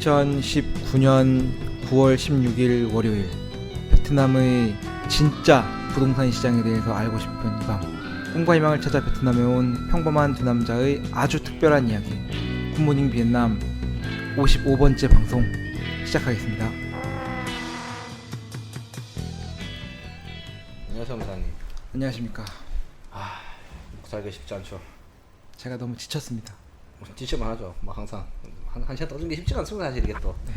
2019년 9월 16일 월요일, 베트남의 진짜 부동산 시장에 대해서 알고 싶은 이 밤, 꿈과 희망을 찾아 베트남에 온 평범한 두 남자의 아주 특별한 이야기, 굿모닝 비엔남 55번째 방송 시작하겠습니다. 안녕하세요, 무사님. 안녕하십니까. 먹고 살기 쉽지 않죠. 제가 너무 지쳤습니다. 지치만 하죠. 막 항상 한 시간 떠드는 게 쉽지가 않습니다, 사실 이게 또. 네.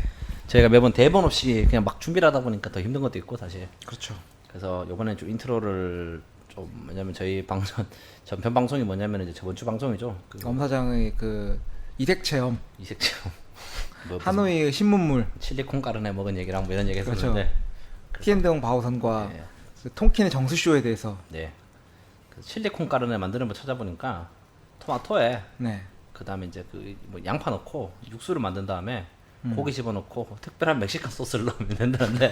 저희가 매번 대본 없이 그냥 막 준비를 하다 보니까 더 힘든 것도 있고 사실. 그렇죠. 그래서 이번에 좀 인트로를 좀, 왜냐면 저희 방송 전편 방송이 뭐냐면 이제 저번 주 방송이죠. 엄 사장의 그 이색 체험, 이색체험. 뭐 하노이의 신문물, 칠리콘 가루내 먹은 얘기랑 뭐 이런 얘기 그렇죠. 했었는데. 티엔드홍 바오선과 네. 그 통킨의 정수쇼에 대해서. 네. 그 칠리콘 가루내 만드는 거 찾아보니까 토마토에 네. 그 다음에 이제 그 뭐 양파 넣고 육수를 만든 다음에 고기 집어넣고 특별한 멕시칸 소스를 넣으면 된다는데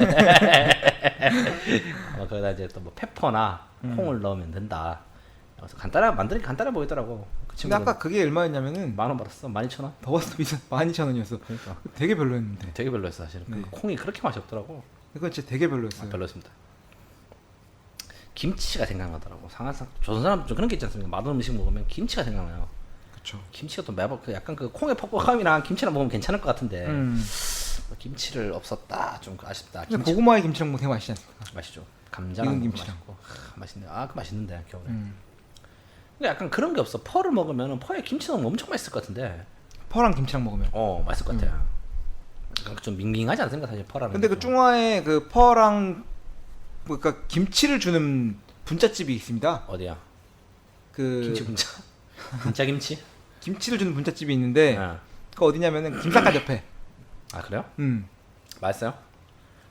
거기다 이제 또 뭐 페퍼나 콩을 넣으면 된다. 그래서 간단하게 만드는 게 간단해 보이더라고. 그 근데 친구는 아까 그게 얼마였냐면은 10,000원 받았어. 12,000원? 더웠어. 비싸. 12,000원이었어. 그러니까 되게 별로였는데. 되게 별로였어 사실은. 네. 그 콩이 그렇게 맛이 없더라고. 이건 진짜 되게 별로였어요. 별로였습니다. 김치가 생각나더라고. 상하상 조선 사람 좀 그런 게 있지 않습니까? 맛없는 음식 먹으면 김치가 생각나요. 그렇죠. 김치가 또 매번 그 약간 그 콩의 퍽퍽함이랑 김치랑 먹으면 괜찮을 것 같은데 뭐 김치를 없었다 좀 아쉽다. 근데 고구마에 김치랑 먹으면 되게 맛있지 않습니까? 맛있죠. 감자랑 익은 김치랑 김치랑. 맛있네. 아, 그 맛있는데 겨울에. 음. 근데 약간 그런 게 없어. 펄을 먹으면 펄에 김치 넣으면 엄청 맛있을 것 같은데. 퍼랑 김치랑 먹으면. 맛있을 것 같아. 약간 좀 밍밍하지 않습니까 사실 펄하는. 근데 그 중화에 그 퍼랑 그러니까 김치를 주는 분짜집이 있습니다. 어디야? 그 김치 분짜. 분짜 김치? 김치를 주는 분짜집이 있는데 아. 그 어디냐면은 김삿갓 옆에. 아 그래요? 맛있어요?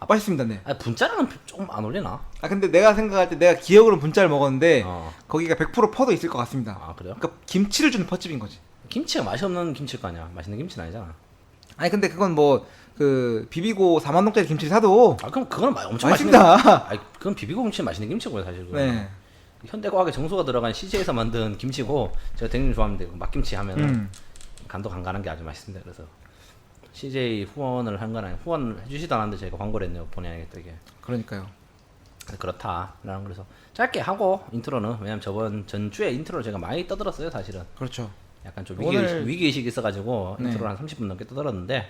맛있습니다. 네. 아 분짜랑은 조금 안 어울리나? 아 근데 내가 생각할 때 내가 기억으로 분짜를 먹었는데 어. 거기가 100% 퍼도 있을 것 같습니다. 아 그래요? 그러니까 김치를 주는 퍼집인 거지. 김치가 맛이 없는 김치일 거 아니야. 맛있는 김치는 아니잖아. 아니 근데 그건 뭐 그 비비고 4만 동짜리 김치를 사도 아 그럼 그건 엄청 맛있습니다. 맛있는. 아 그건 비비고 김치 맛있는 김치고요 사실. 그건. 네. 현대과학의 정수가 들어간 CJ에서 만든 김치고 제가 되게 좋아하는데 막김치 하면은 간도 간간한 게 아주 맛있습니다. 그래서 CJ 후원을 한 건 아니고 후원을 해주시도 않았는데 저희가 광고를 했네요. 본의 아니게. 그러니까요. 그렇다라는 그래서 짧게 하고 인트로는 왜냐면 저번 전주에 인트로를 제가 많이 떠들었어요 사실은. 그렇죠. 약간 좀 오늘- 위기의식이 있어가지고 네. 인트로를 한 30분 넘게 떠들었는데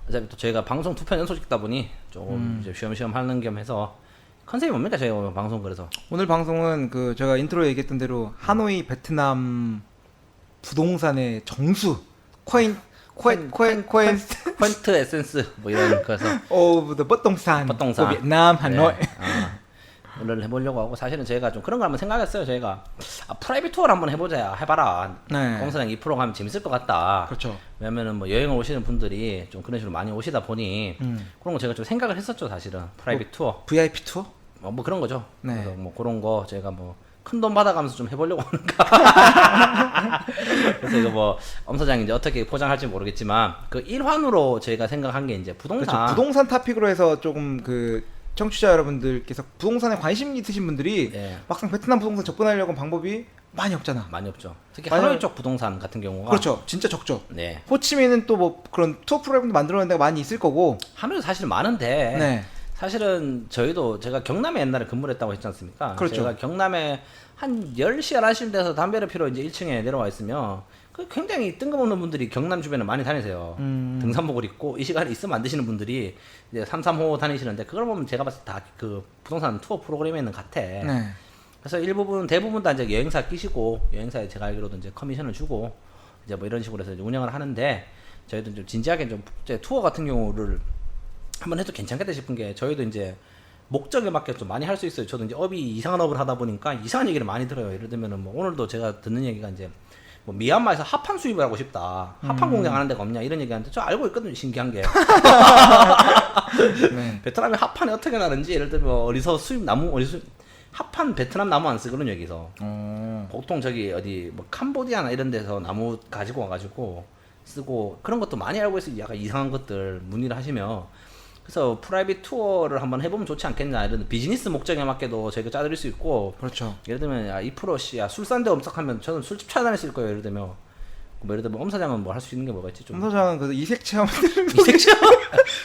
어차피 또 저희가 방송 2편 연속 찍다 보니 조금 이제 쉬엄쉬엄 하는 겸 해서 컨셉이 뭡니까 저희가 오늘 방송 그래서 오늘 방송은 그 제가 인트로에 얘기했던 대로 하노이 베트남 부동산의 정수 코인 퀀트 에센스 뭐 이런 그래서 오브 더 버동산 버동산. 베트남 하노이. 네. 오늘 해보려고 하고 사실은 저희가 좀 그런 거 한번 생각했어요. 저희가 프라이빗 투어를 한번 해봐라. 네. 공사장 2% 가면 재밌을 것 같다. 그렇죠. 왜냐면은 뭐 여행을 오시는 분들이 좀 그런 식으로 많이 오시다 보니 그런 거 제가 좀 생각을 했었죠. 사실은 프라이빗 투어 VIP 투어? 뭐 그런 거죠. 네. 그래서 뭐 그런 거 제가 뭐 큰 돈 받아가면서 좀 해보려고 하는가. 그래서 이거 뭐 엄 사장이 이제 어떻게 포장할지 모르겠지만 그 일환으로 저희가 생각한 게 이제 부동산. 그렇죠. 부동산 토픽으로 해서 조금 그 청취자 여러분들께서 부동산에 관심 있으신 분들이 예. 막상 베트남 부동산 접근하려고 하는 방법이 많이 없잖아. 많이 없죠. 특히 많이 하노이 쪽 부동산 같은 경우가 그렇죠. 진짜 적죠. 네. 호치민은 또 뭐 그런 투어 프로그램도 만들어낸 데가 많이 있을 거고. 하노이도 사실 많은데 네. 사실은 저희도 제가 경남에 옛날에 근무를 했다고 했지 않습니까? 그렇죠. 제가 경남에 한 10시, 11시쯤 돼서 담배를 피러 이제 1층에 내려와 있으면 그 굉장히 뜬금없는 분들이 경남 주변에 많이 다니세요. 등산복을 입고 이 시간에 있으면 안 되시는 분들이 이제 335 다니시는데 그걸 보면 제가 봤을 때 다 그 부동산 투어 프로그램에 있는 것 같아. 네. 그래서 대부분 다 이제 여행사 끼시고 여행사에 제가 알기로도 이제 커미션을 주고 이제 뭐 이런 식으로 해서 이제 운영을 하는데 저희도 좀 진지하게 좀 이제 투어 같은 경우를 한번 해도 괜찮겠다 싶은 게 저희도 이제 목적에 맞게 좀 많이 할 수 있어요. 저도 이제 업이 이상한 업을 하다 보니까 이상한 얘기를 많이 들어요. 예를 들면은 뭐 오늘도 제가 듣는 얘기가 이제 뭐 미얀마에서 합판 수입을 하고 싶다. 합판 공장하는 데가 없냐 이런 얘기하는데 저 알고 있거든요. 신기한 게. 네. 베트남의 합판이 어떻게 나는지 예를 들면 어디서 합판 베트남 나무 안 쓰거든요 여기서. 보통 저기 어디 뭐 캄보디아나 이런 데서 나무 가지고 와가지고 쓰고 그런 것도 많이 알고 있어요. 약간 이상한 것들 문의를 하시면 그래서 프라이빗 투어를 한번 해보면 좋지 않겠냐 이런 비즈니스 목적에 맞게도 저희가 짜드릴 수 있고 그렇죠. 예를 들면 야 2%씨 야 술 싼데 엄석하면 저는 술집 찾아다닐 수 있을 거예요. 예를 들면 뭐 예를 들면 엄 사장은 뭐 할 수 있는 게 뭐가 있지? 좀 검사장은 그 이색 체험 이색죠.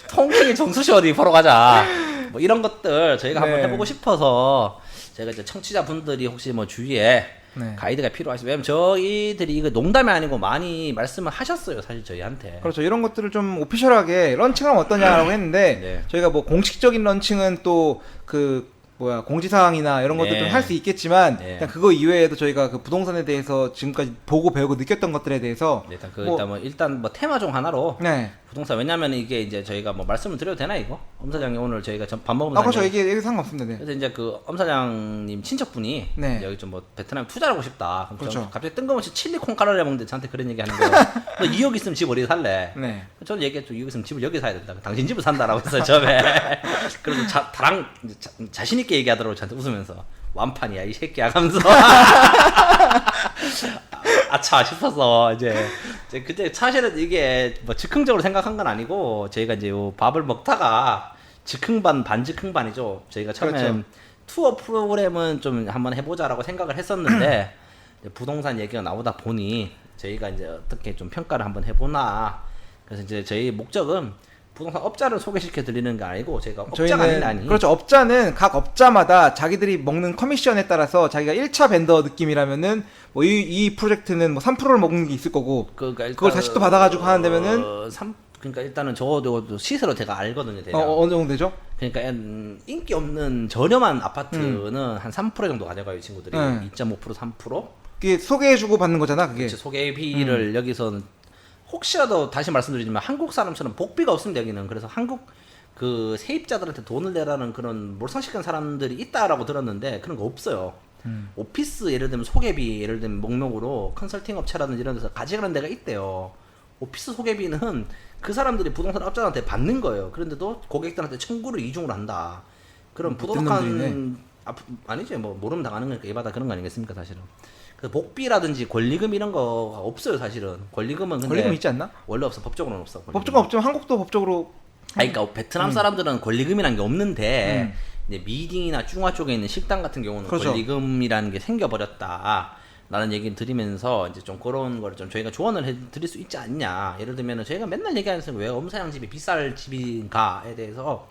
통행의 정수시 어디 보러 가자. 뭐 이런 것들 저희가 한번 네. 해보고 싶어서 제가 이제 청취자분들이 혹시 뭐 주위에 네. 가이드가 필요하시면 왜냐면 저희들이 이거 농담이 아니고 많이 말씀을 하셨어요 사실 저희한테. 그렇죠. 이런 것들을 좀 오피셜하게 런칭하면 어떠냐라고 했는데 네. 저희가 뭐 공식적인 런칭은 또 그 공지사항이나 이런 것들 네. 좀 할 수 있겠지만 네. 그냥 그거 이외에도 저희가 그 부동산에 대해서 지금까지 보고 배우고 느꼈던 것들에 대해서 네, 일단 뭐- 일단 뭐 테마 중 하나로 네. 부동산 왜냐면 이게 이제 저희가 뭐 말씀을 드려도 되나 이거? 엄 사장님 오늘 저희가 밥 먹으면서 그렇죠. 이제 얘기 상관없습니다. 네. 그래서 이제 그 엄 사장님 친척분이 네. 여기 좀 뭐 베트남 투자를 하고 싶다. 그럼 그렇죠. 저 갑자기 뜬금없이 칠리 콩가루를 먹는데 저한테 그런 얘기 하는 거예요. 너 2억 있으면 집 어디 살래? 네. 저는 얘기했죠. 2억 있으면 집을 여기 사야 된다. 당신 집을 산다라고 했어요 처음에. 그래서 다랑 자신 있게 얘기하더라고 저한테 웃으면서 완판이야 이 새끼야 하면서. 아차 싶어서 이제 그때 사실은 이게 뭐 즉흥적으로 생각한 건 아니고 저희가 이제 요 밥을 먹다가 즉흥반 반즉흥반이죠. 저희가 처음에 그렇죠. 투어 프로그램은 좀 한번 해보자라고 생각을 했었는데 이제 부동산 얘기가 나오다 보니 저희가 이제 어떻게 좀 평가를 한번 해보나. 그래서 이제 저희 목적은 부동산 업자를 소개시켜 드리는 게 아니고 저희가 업자가 아니 그렇죠. 업자는 각 업자마다 자기들이 먹는 커미션에 따라서 자기가 1차 벤더 느낌이라면은 뭐 이 프로젝트는 뭐 3%를 먹는 게 있을 거고 그러니까 그걸 다시 또 받아가지고 하는 데면은 그러니까 일단은 저도 시세로 제가 알거든요. 대략. 어느 정도 되죠? 그러니까 인기 없는 저렴한 아파트는 한 3% 정도 가져가요 이 친구들이. 2.5% 3%. 그게 소개해주고 받는 거잖아, 그게. 그렇죠. 소개비를 여기서는 혹시라도 다시 말씀드리지만 한국 사람처럼 복비가 없습니다 여기는. 그래서 한국 그 세입자들한테 돈을 내라는 그런 몰상식한 사람들이 있다라고 들었는데 그런 거 없어요. 오피스 예를 들면 소개비 예를 들면 목록으로 컨설팅 업체라든지 이런 데서 가져가는 데가 있대요. 오피스 소개비는 그 사람들이 부동산 업자한테 받는 거예요. 그런데도 고객들한테 청구를 이중으로 한다. 그럼 못된 놈들이네. 부동산 아니죠. 뭐 모르면 당하는 거니까 예바다 그런 거 아니겠습니까 사실은. 그 복비라든지 권리금 이런 거가 없어요 사실은. 권리금은 근데 권리금 있지 않나? 원래 없어. 법적으로는 없어. 권리금. 법적은 없지만 한국도 법적으로 아니, 그러니까 베트남 사람들은 권리금이라는 게 없는데 이제 미딩이나 중화 쪽에 있는 식당 같은 경우는 그렇죠. 권리금이라는 게 생겨버렸다. 라는 얘기를 드리면서 이제 좀 그런 걸 좀 저희가 조언을 해드릴 수 있지 않냐. 예를 들면은 저희가 맨날 얘기하는 왜 엄사양 집이 비쌀 집인가에 대해서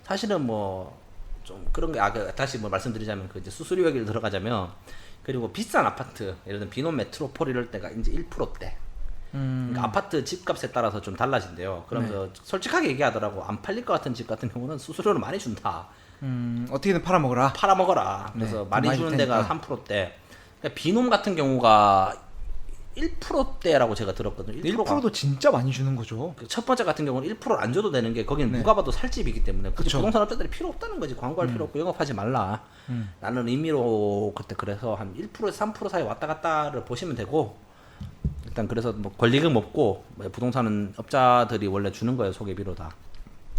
사실은 뭐 좀 그런 게 다시 뭐 말씀드리자면 그 이제 수수료 얘기를 들어가자면 그리고 비싼 아파트 예를 들면 비노 메트로폴 이럴 때가 이제 1%대. 그러니까 아파트 집값에 따라서 좀 달라진대요. 그러면서 솔직하게 얘기하더라고. 안 팔릴 것 같은 집 같은 경우는 수수료를 많이 준다. 어떻게든 팔아먹으라. 팔아먹어라. 그래서 네, 많이 많이 주는 줄 데가 테니까. 3%대. 그러니까 비놈 같은 경우가 1%대라고 제가 들었거든요. 1%가. 1%도 진짜 많이 주는 거죠. 첫 번째 같은 경우는 1%를 안 줘도 되는 게 거기는 네. 누가 봐도 살집이기 때문에 굳이 그쵸. 부동산 업자들이 필요 없다는 거지. 광고할 필요 없고 영업하지 말라. 라는 의미로 그때 그래서 한 1%에서 3% 사이 왔다 갔다를 보시면 되고 일단 그래서 뭐 권리금 없고 뭐 부동산은 업자들이 원래 주는 거예요. 소개비로 다.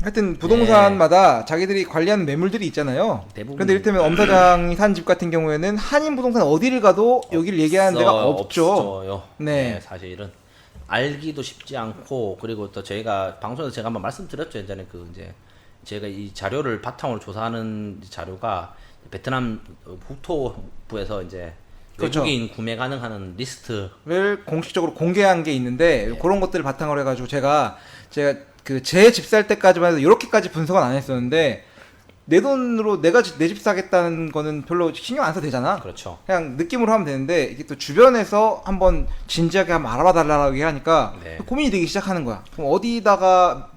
하여튼 부동산마다 자기들이 관리하는 매물들이 있잖아요. 대부분. 그런데 이를테면 엄 사장이 산 집 같은 경우에는 한인 부동산 어디를 가도 여기를 얘기하는 데가 없죠. 없어요. 네. 네, 사실은 알기도 쉽지 않고 그리고 또 저희가 방송에서 제가 한번 말씀드렸죠. 예전에 그 이제 제가 이 자료를 바탕으로 조사하는 자료가 베트남 국토부에서 이제 그렇죠. 외국인 구매 가능한 리스트. 를 공식적으로 공개한 게 있는데 그런 것들을 바탕으로 해가지고 제가 그 제 집 살 때까지만 해도 이렇게까지 분석은 안 했었는데 내 돈으로 내가 내 집 사겠다는 거는 별로 신경 안 써도 되잖아. 그렇죠. 그냥 느낌으로 하면 되는데 이게 또 주변에서 한번 진지하게 한번 알아봐 달라고 얘기하니까 네. 고민이 되기 시작하는 거야. 그럼 어디다가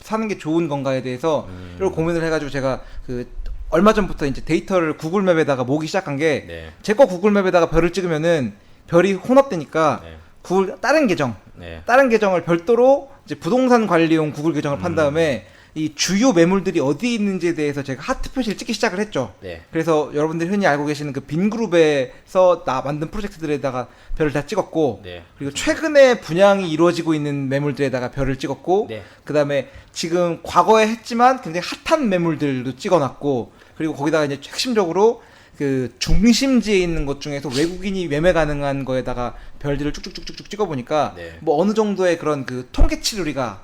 사는 게 좋은 건가에 대해서 이걸 고민을 해가지고 제가 그 얼마 전부터 이제 데이터를 구글맵에다가 모으기 시작한 게 네. 제 거 구글맵에다가 별을 찍으면은 별이 혼합되니까 네. 구글 다른 계정 네. 다른 계정을 별도로 이제 부동산 관리용 구글 계정을 판 다음에 이 주요 매물들이 어디 있는지에 대해서 제가 하트 표시를 찍기 시작을 했죠. 네. 그래서 여러분들이 흔히 알고 계시는 그 빈그룹에서 만든 프로젝트들에다가 별을 다 찍었고 네. 그리고 최근에 분양이 이루어지고 있는 매물들에다가 별을 찍었고 네. 그 다음에 지금 과거에 했지만 굉장히 핫한 매물들도 찍어놨고 그리고 거기다가 이제 핵심적으로 그 중심지에 있는 것 중에서 외국인이 매매 가능한 거에다가 별들을 쭉쭉쭉쭉 찍어보니까 네. 뭐 어느 정도의 그런 그 통계치를 우리가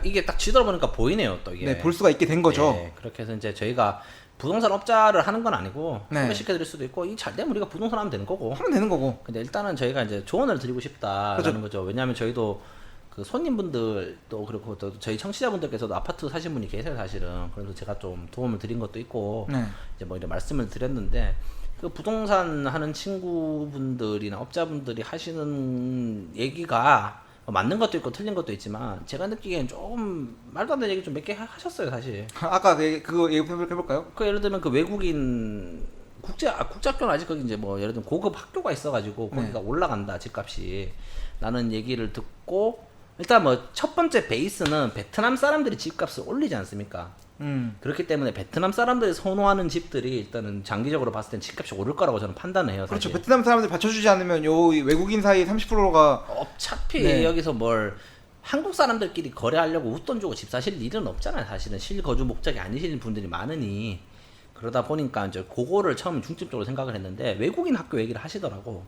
이게 딱 지도를 보니까 보이네요. 또 이게. 볼 수가 있게 된 거죠. 네, 그렇게 해서 이제 저희가 부동산 업자를 하는 건 아니고 네. 소개시켜드릴 수도 있고 이 잘 되면 우리가 부동산 하면 되는 거고. 하면 되는 거고. 근데 일단은 저희가 이제 조언을 드리고 싶다라는 그렇죠. 거죠. 왜냐하면 저희도 그 손님분들도 그렇고 또 저희 청취자분들께서도 아파트 사신 분이 계세요 사실은. 그래서 제가 좀 도움을 드린 것도 있고 네. 이제 뭐 이런 말씀을 드렸는데 그 부동산 하는 친구분들이나 업자분들이 하시는 얘기가 맞는 것도 있고 틀린 것도 있지만 제가 느끼기엔 조금 말도 안 되는 얘기 좀 몇 개 하셨어요 사실. 아까 그거 해볼까요? 그 예를 들면 그 외국인 국제학교는 아직 거기 이제 뭐 예를 들면 고급 학교가 있어가지고 거기가 올라간다 집값이 라는 얘기를 듣고 일단 뭐 첫 번째 베이스는 베트남 사람들이 집값을 올리지 않습니까? 그렇기 때문에 베트남 사람들이 선호하는 집들이 일단은 장기적으로 봤을 땐 집값이 오를 거라고 저는 판단을 해요. 사실. 그렇죠. 베트남 사람들 받쳐주지 않으면 요 외국인 사이 30%가 어차피 네. 여기서 뭘 한국 사람들끼리 거래하려고 웃돈 주고 집 사실 일은 없잖아요. 사실은 실거주 목적이 아니신 분들이 많으니 그러다 보니까 이제 그거를 처음 중점적으로 생각을 했는데 외국인 학교 얘기를 하시더라고.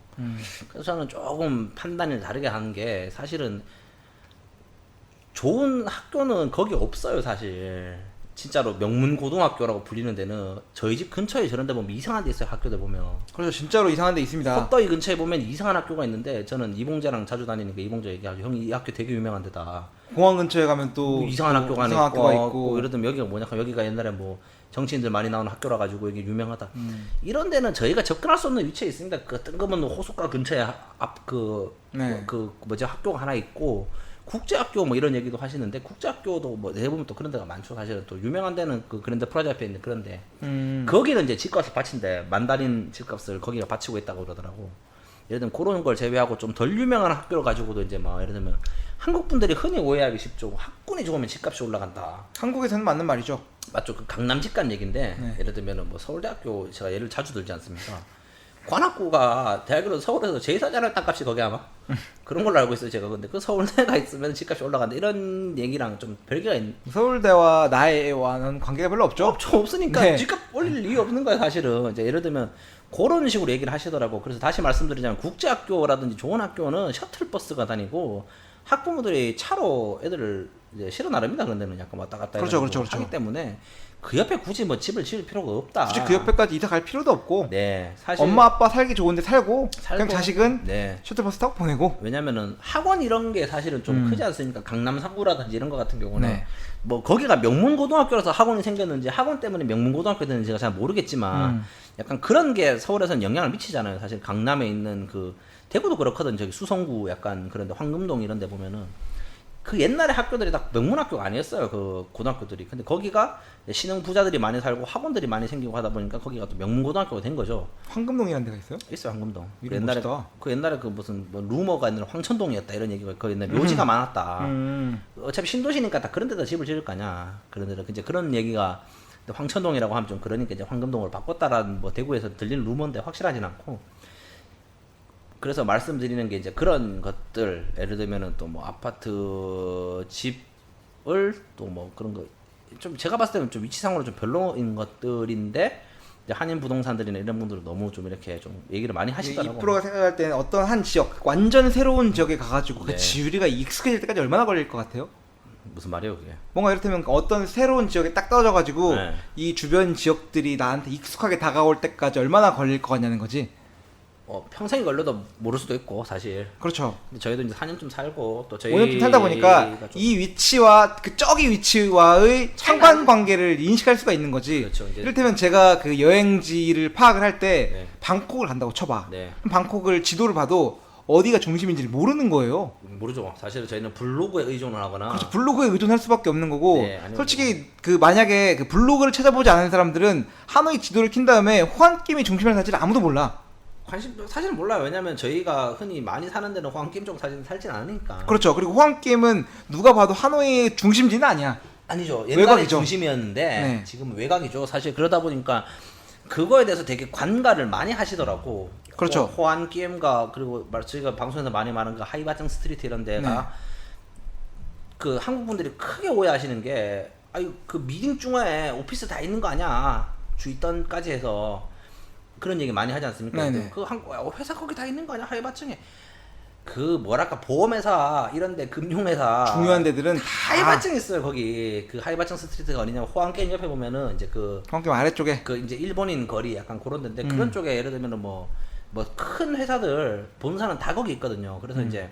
그래서 저는 조금 판단을 다르게 하는 게 사실은 좋은 학교는 거기 없어요 사실. 진짜로 명문 고등학교라고 불리는 데는 저희 집 근처에 저런 데 보면 이상한 데 있어요. 학교들 보면 그렇죠. 진짜로 이상한 데 있습니다. 헛더이 근처에 보면 이상한 학교가 있는데 저는 이봉재랑 자주 다니니까 이봉재 얘기하죠. 형이 이 학교 되게 유명한 데다. 공항 근처에 가면 또 뭐 이상한 학교가 이상한 있고, 학교가 있고. 예를 들면 여기가 뭐냐 하면 여기가 옛날에 뭐 정치인들 많이 나오는 학교라 가지고 여기 유명하다. 이런 데는 저희가 접근할 수 없는 위치에 있습니다. 그 뜬금없는 호숫가 근처에 앞 네. 그 뭐지 학교가 하나 있고 국제학교 뭐 이런 얘기도 하시는데 국제학교도 뭐 대부분 또 그런 데가 많죠. 사실은 또 유명한 데는 그 그랜드 프라자 앞에 있는 그런데 거기는 이제 집값을 바친대 만다린 집값을 거기가 바치고 있다고 그러더라고. 예를 들면 그런 걸 제외하고 좀 덜 유명한 학교를 가지고도 이제 막 예를 들면 한국 분들이 흔히 오해하기 쉽죠. 학군이 좋으면 집값이 올라간다. 한국에서는 맞는 말이죠. 맞죠? 그 강남 집값 얘기인데 네. 예를 들면은 뭐 서울대학교 제가 예를 자주 들지 않습니까? 관악구가 대학교로 서울에서 제일 싸잖아요 땅값이 거기 아마 그런 걸로 알고 있어요 제가. 근데 그 서울대가 있으면 집값이 올라간다 이런 얘기랑 좀 별개가 서울대와 나의와는 관계가 별로 없죠. 없으니까 네. 집값 올릴 이유 없는 거예요 사실은. 이제 예를 들면 그런 식으로 얘기를 하시더라고. 그래서 다시 말씀드리자면 국제학교라든지 좋은 학교는 셔틀버스가 다니고 학부모들이 차로 애들을 이제 실어 나릅니다. 그런 데는 약간 왔다 갔다 그렇죠, 해가지고 그렇죠. 하기 때문에 그 옆에 굳이 뭐 집을 지을 필요가 없다. 굳이 그 옆에까지 이사 갈 필요도 없고 네, 사실 엄마 아빠 살기 좋은데 살고 그냥 자식은 네. 셔틀버스 타고 보내고. 왜냐면은 학원 이런 게 사실은 좀 크지 않습니까? 강남 상구라든지 이런 거 같은 경우는 네. 뭐 거기가 명문 고등학교라서 학원이 생겼는지 학원 때문에 명문 고등학교 되는지 제가 잘 모르겠지만 약간 그런 게 서울에서는 영향을 미치잖아요. 사실 강남에 있는 그 대구도 그렇거든. 저기 수성구 약간 그런데 황금동 이런 데 보면은 그 옛날에 학교들이 다 명문 학교가 아니었어요. 그 고등학교들이. 근데 거기가 신흥 부자들이 많이 살고 학원들이 많이 생기고 하다 보니까 거기가 또 명문 고등학교가 된 거죠. 황금동이라는 데가 있어요? 있어요, 황금동. 그 이름 옛날에 멋있다. 그 옛날에 그 무슨 뭐 루머가 있는 황천동이었다 이런 얘기가 그 옛날에 묘지가 많았다. 어차피 신도시니까 다 그런 데다 집을 지을 거 아니야. 그런 데다 이제 그런 얘기가 황천동이라고 하면 좀 그러니까 이제 황금동으로 바꿨다라는 뭐 대구에서 들리는 루머인데 확실하진 않고. 그래서 말씀드리는 게 이제 그런 것들 예를 들면은 또 뭐 아파트 집을 또 뭐 그런 거 좀 제가 봤을 때는 좀 위치상으로 좀 별로인 것들인데 이제 한인 부동산들이나 이런 분들은 너무 좀 이렇게 좀 얘기를 많이 하시더라고요. 이 프로가 생각할 때는 어떤 한 지역 완전 새로운 지역에 가가지고 네. 그 지유리가 익숙해질 때까지 얼마나 걸릴 것 같아요? 무슨 말이에요 그게? 뭔가 이를테면 어떤 새로운 지역에 딱 떨어져가지고 네. 이 주변 지역들이 나한테 익숙하게 다가올 때까지 얼마나 걸릴 것 같냐는 거지. 평생이 걸려도 모를 수도 있고 사실. 그렇죠. 근데 저희도 이제 4년쯤 살고 또 저희 5년 살다 보니까 이 위치와 그 저기 위치와의 상관관계를 인식할 수가 있는 거지. 그렇죠, 이제. 이를테면 제가 그 여행지를 파악을 할 때 네. 방콕을 간다고 쳐봐. 네. 그럼 방콕을 지도를 봐도 어디가 중심인지를 모르는 거예요. 모르죠. 사실은 저희는 블로그에 의존을 하거나 그렇죠. 블로그에 의존할 수밖에 없는 거고. 네, 아니면 솔직히 그 만약에 그 블로그를 찾아보지 않은 사람들은 하노이 지도를 킨 다음에 호안김이 중심이라는 사실을 아무도 몰라. 사실은 몰라요. 왜냐면 저희가 흔히 많이 사는 데는 호황김 쪽 살진 않으니까. 그렇죠. 그리고 호안김은 누가 봐도 하노이의 중심지는 아니야. 아니죠. 옛날에 외곽이죠. 중심이었는데 네. 지금 외곽이죠. 사실 그러다 보니까 그거에 대해서 되게 관가를 많이 하시더라고. 그렇죠. 호안김과 그리고 저희가 방송에서 많이 말하는 그 하이바정 스트리트 이런 데가 네. 그 한국 분들이 크게 오해하시는 게 아유 그 미딩 중에 오피스 다 있는 거 아니야. 주있던까지 해서 그런 얘기 많이 하지 않습니까? 네네. 그 회사 거기 다 있는 거 아니야? 하이바정에 그 뭐랄까 보험회사 이런데 금융회사 중요한 데들은 하이바층 있어요 거기. 그 하이바층 스트리트가 어디냐면 호황게임 옆에 보면은 이제 그 황금 아래쪽에 그 이제 일본인 거리 약간 그런 데인데 그런 쪽에 예를 들면은 뭐 큰 회사들 본사는 다 거기 있거든요. 그래서 이제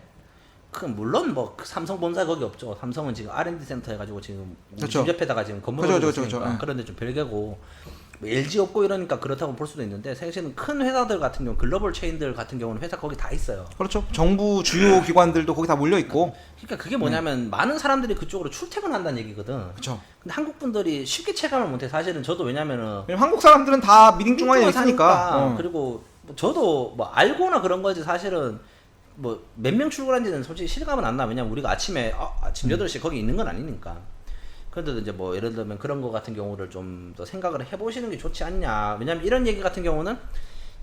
그 물론 뭐 삼성 본사 거기 없죠. 삼성은 지금 R&D 센터 해가지고 지금 그렇죠. 집 옆에다가 지금 건물을 그렇죠, 그렇죠, 그렇죠, 있으니까 그렇죠. 그런데 좀 별개고 뭐 LG 없고 이러니까 그렇다고 볼 수도 있는데 사실은 큰 회사들 같은 경우 글로벌 체인들 같은 경우는 회사 거기 다 있어요. 그렇죠. 정부 주요 기관들도 거기 다 몰려 있고. 그러니까 그게 뭐냐면 많은 사람들이 그쪽으로 출퇴근한다는 얘기거든. 그렇죠. 근데 한국 분들이 쉽게 체감을 못해. 사실은 저도 왜냐면은 왜냐면 한국 사람들은 다 미팅 중앙에 있으니까. 그리고 뭐 저도 뭐 알고나 그런 거지 사실은 뭐 몇 명 출근한지는 솔직히 실감은 안 나. 왜냐면 우리가 아침에 아침 8시 거기 있는 건 아니니까. 그런데도 이제 뭐 예를 들면 그런 거 같은 경우를 좀 더 생각을 해보시는 게 좋지 않냐. 왜냐면 이런 얘기 같은 경우는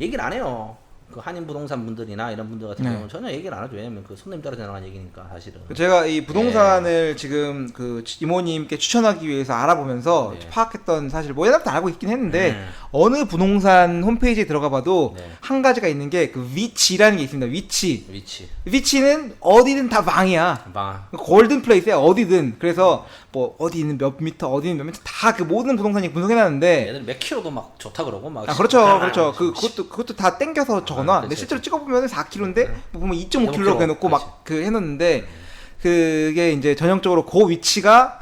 얘기를 안 해요. 그 한인 부동산 분들이나 이런 분들 같은 네. 경우는 전혀 얘기를 안 하죠. 왜냐면 그 손님 떨어져 나간 얘기니까 사실은. 제가 이 부동산을 지금 그 이모님께 추천하기 위해서 알아보면서 네. 파악했던 사실 뭐 예전부터 알고 있긴 했는데 네. 어느 부동산 홈페이지에 들어가 봐도 네. 한 가지가 있는 게 그 위치라는 게 있습니다. 위치. 위치. 위치는 어디든 다 방이야. 방. 골든 플레이스야 어디든. 그래서 뭐 어디 있는 몇 미터 어디 있는 몇 미터 다 그 모든 부동산이 분석해놨는데 얘들 몇 킬로도 막 좋다 그러고 막. 그렇죠. 그것도 다 땡겨서 적어놔. 근데 그치, 실제로 찍어보면 4kg인데 뭐 보면 2.5kg 2.5kg, 해놓고 막 그 해놓는데 그게 이제 전형적으로 그 위치가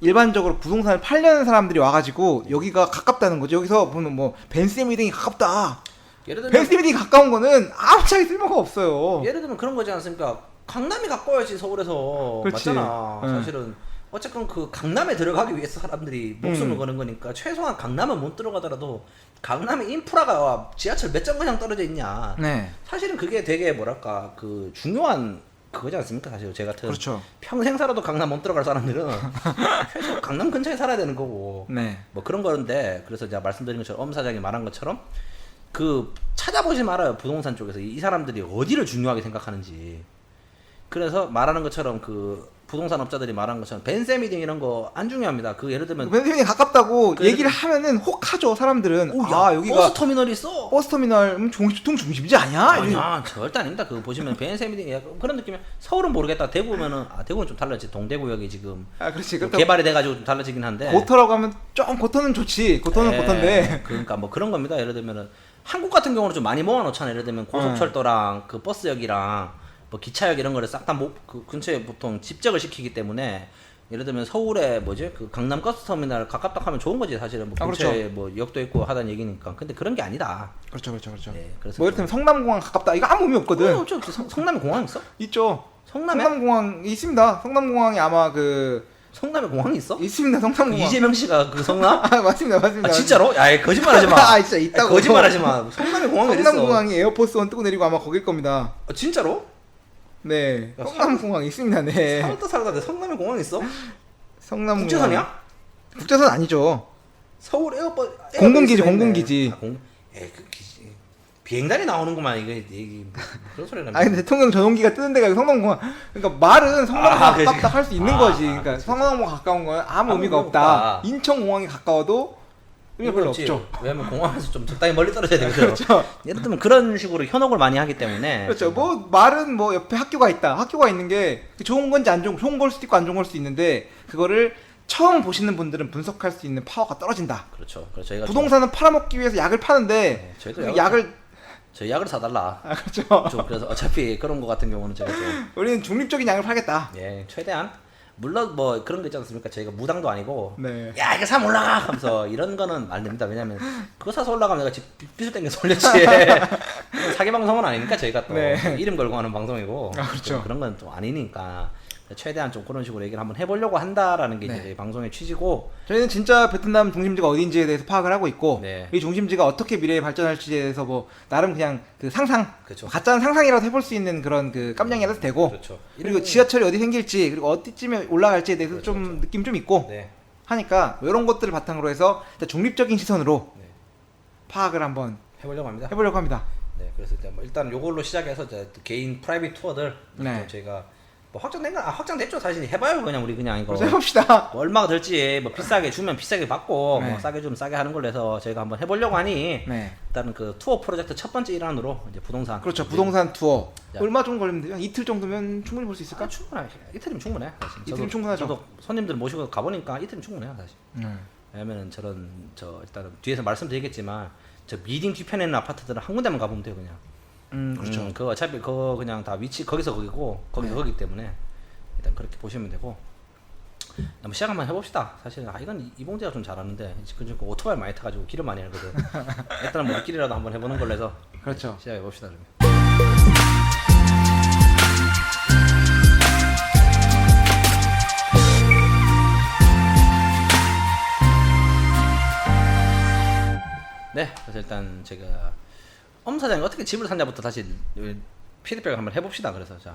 일반적으로 부동산을 팔려는 사람들이 와가지고 여기가 가깝다는 거죠. 여기서 보면 뭐 벤스미딩이 가깝다. 예를 들면 벤스미딩이 가까운 거는 아무짝에 쓸모가 없어요. 예를 들면 그런 거지 않습니까? 강남이 가까워야지 서울에서. 그렇지. 맞잖아. 응. 사실은 어쨌건 그 강남에 들어가기 위해서 사람들이 목숨을 음. 거는 거니까 최소한 강남은 못 들어가더라도 강남에 인프라가 지하철 몇 정거장 떨어져 있냐. 네. 사실은 그게 되게 뭐랄까 그 중요한 그거지 않습니까? 사실 제 같은 그렇죠. 평생 살아도 강남 못 들어갈 사람들은 최소 강남 근처에 살아야 되는 거고. 네. 뭐 그런 거는데 그래서 제가 말씀드린 것처럼 엄 사장이 말한 것처럼 그 찾아보지 말아요. 부동산 쪽에서 이 사람들이 어디를 중요하게 생각하는지. 그래서 말하는 것처럼 그 부동산 업자들이 말한 것처럼 벤세미딩 이런 거 안 중요합니다. 그 예를 들면 벤스미딩이 가깝다고 그 얘기를 하면은 혹하죠 사람들은. 오, 아 야, 여기가 버스 터미널이 있어. 버스터미널 교통 중심지 아니야? 아니야 절대 아닙니다. 그거 보시면 벤세미딩 그런 느낌이야. 서울은 모르겠다. 대구면은 대구는 좀 달라지. 동대구역이 지금 아 그렇지. 좀 그러니까 개발이 돼가지고 좀 달라지긴 한데. 고터라고 하면 좀 고터는 좋지. 고터는 예, 고터인데. 그러니까 뭐 그런 겁니다. 예를 들면은 한국 같은 경우는 좀 많이 모아놓잖아요. 예를 들면 고속철도랑 그 버스역이랑 뭐 기차역 이런 거를 싹 다 그 근처에 보통 집적을 시키기 때문에 예를 들면 서울에 뭐지 그 강남 버스터미널 가깝다 하면 좋은 거지 사실은 뭐 근처에 그렇죠. 뭐 역도 있고 하다는 얘기니까. 근데 그런 게 아니다. 그렇죠. 예, 그래서 뭐 이를테면 성남공항 가깝다. 이거 아무 의미 없거든. 어, 성남에 공항 있어? 있죠. 성남에? 성남공항 있습니다. 성남공항이 아마 그 성남에 공항이 있어? 있습니다. 성남공항. 이재명 씨가 그 성남? 아 맞습니다. 맞습니다. 아 진짜로? 야 거짓말하지 마. 아 진짜 있다고. 거짓말하지 마. 성남에 공항이 어디 있어? 성남공항이 에어포스 원 뜨고 내리고 아마 거길 겁니다. 진짜로? 네. 야, 성남공항 있습니다. 네. 살다 살다 성남에 공항 있어? 성남공항. 국제선이야? 국제선 아니죠. 서울 공군기지, 에어베이스가 있네. 공군기지. 그 기지. 비행단이 나오는구만 이게 뭐 그런 소리를 아니 근데 대통령 전용기가 뜨는 데가 성남공항. 그러니까 말은 성남공항 아, 그치. 가깝다 할 수 있는 아, 거지. 아, 그러니까 그치, 성남공항 가까운 건 아무 아무 의미가 의미 없다. 없다. 인천공항이 가까워도 의미가 별로 없지. 없죠. 왜냐면 공항에서 좀 적당히 멀리 떨어져야 되거든. 그렇죠. 예를 들면 그런 식으로 현혹을 많이 하기 때문에 그렇죠. 뭐 말은 뭐 옆에 학교가 있다. 학교가 있는 게 좋은 건지 안 좋은 걸 수도 있고 안 좋은 걸 수도 있는데 그거를 처음 보시는 분들은 분석할 수 있는 파워가 떨어진다. 그렇죠. 그래서 저희가 부동산은 팔아먹기 위해서 약을 파는데 네, 저희도 그 약을 약을 저희 약을 사달라. 아 그렇죠. 좀 그래서 어차피 그런 거 같은 경우는 제가 좀 우리는 중립적인 약을 팔겠다. 최대한 물론 뭐 그런 거 있지 않습니까? 저희가 무당도 아니고 네. 야 이거 사면 올라가 하면서 이런 거는 안 됩니다. 왜냐면 그거 사서 올라가면 내가 빚을 땡겨서 올렸지. 사기 방송은 아니니까 저희가 또 네. 이름 걸고 하는 방송이고 아, 그렇죠. 좀 그런 건 좀 아니니까 최대한 좀 그런 식으로 얘기를 한번 해보려고 한다라는 게 네. 이제 저희 방송의 취지고. 저희는 진짜 베트남 중심지가 어디인지에 대해서 파악을 하고 있고 네. 이 중심지가 어떻게 미래에 발전할지에 대해서 뭐 나름 그냥 그 상상 그렇죠. 가짜는 상상이라도 해볼 수 있는 그런 그 깜냥이라도 되고 그렇죠. 그리고 지하철이 어디 생길지 그리고 어디쯤에 올라갈지에 대해서 그렇죠, 좀 그렇죠. 느낌 좀 있고 네. 하니까 뭐 이런 것들을 바탕으로 해서 일단 중립적인 시선으로 네. 파악을 한번 해보려고 합니다. 해보려고 합니다. 네, 그래서 이제 뭐 일단 요걸로 시작해서 이제 또 개인 프라이빗 투어들 네. 또 제가 뭐 확정된 건 확정됐죠. 사실 해봐요. 그냥 우리 그냥 이거 그래서 해봅시다. 뭐 얼마가 들지 뭐 비싸게 주면 비싸게 받고 네. 뭐 싸게 주면 싸게 하는 걸로 해서 저희가 한번 해보려고 하니 네. 일단은 그 투어 프로젝트 첫 번째 일환으로 이제 부동산 그렇죠. 이제 부동산 투어. 자. 얼마 정도 걸리면 돼요? 한 이틀 정도면 충분히 볼 수 있을까? 충분해. 이틀이면 충분해. 사실. 이틀이면 충분하죠. 저도 손님들 모시고 가보니까 이틀이면 충분해요. 사실. 왜냐면은 저런 일단은 뒤에서 말씀드리겠지만 저 미딩 뒤편에 있는 아파트들은 한 군데만 가보면 돼요. 그냥. 그렇죠. 그거 어차피 그거 그냥 다 위치 거기서 거기고 거기서 네. 거기 때문에 일단 그렇게 보시면 되고 한번 시작 한번 해봅시다. 사실 이건 이봉재가 좀 잘하는데 그 오토바이 많이 타가지고 길을 많이 알거든. 일단은 뭐 길이라도 한번 해보는 걸로 해서 그렇죠. 시작해 봅시다. 그러면. 네, 그래서 일단 제가 사장님 어떻게 집을 샀냐부터 다시 피드백을 한번 해봅시다. 그래서 자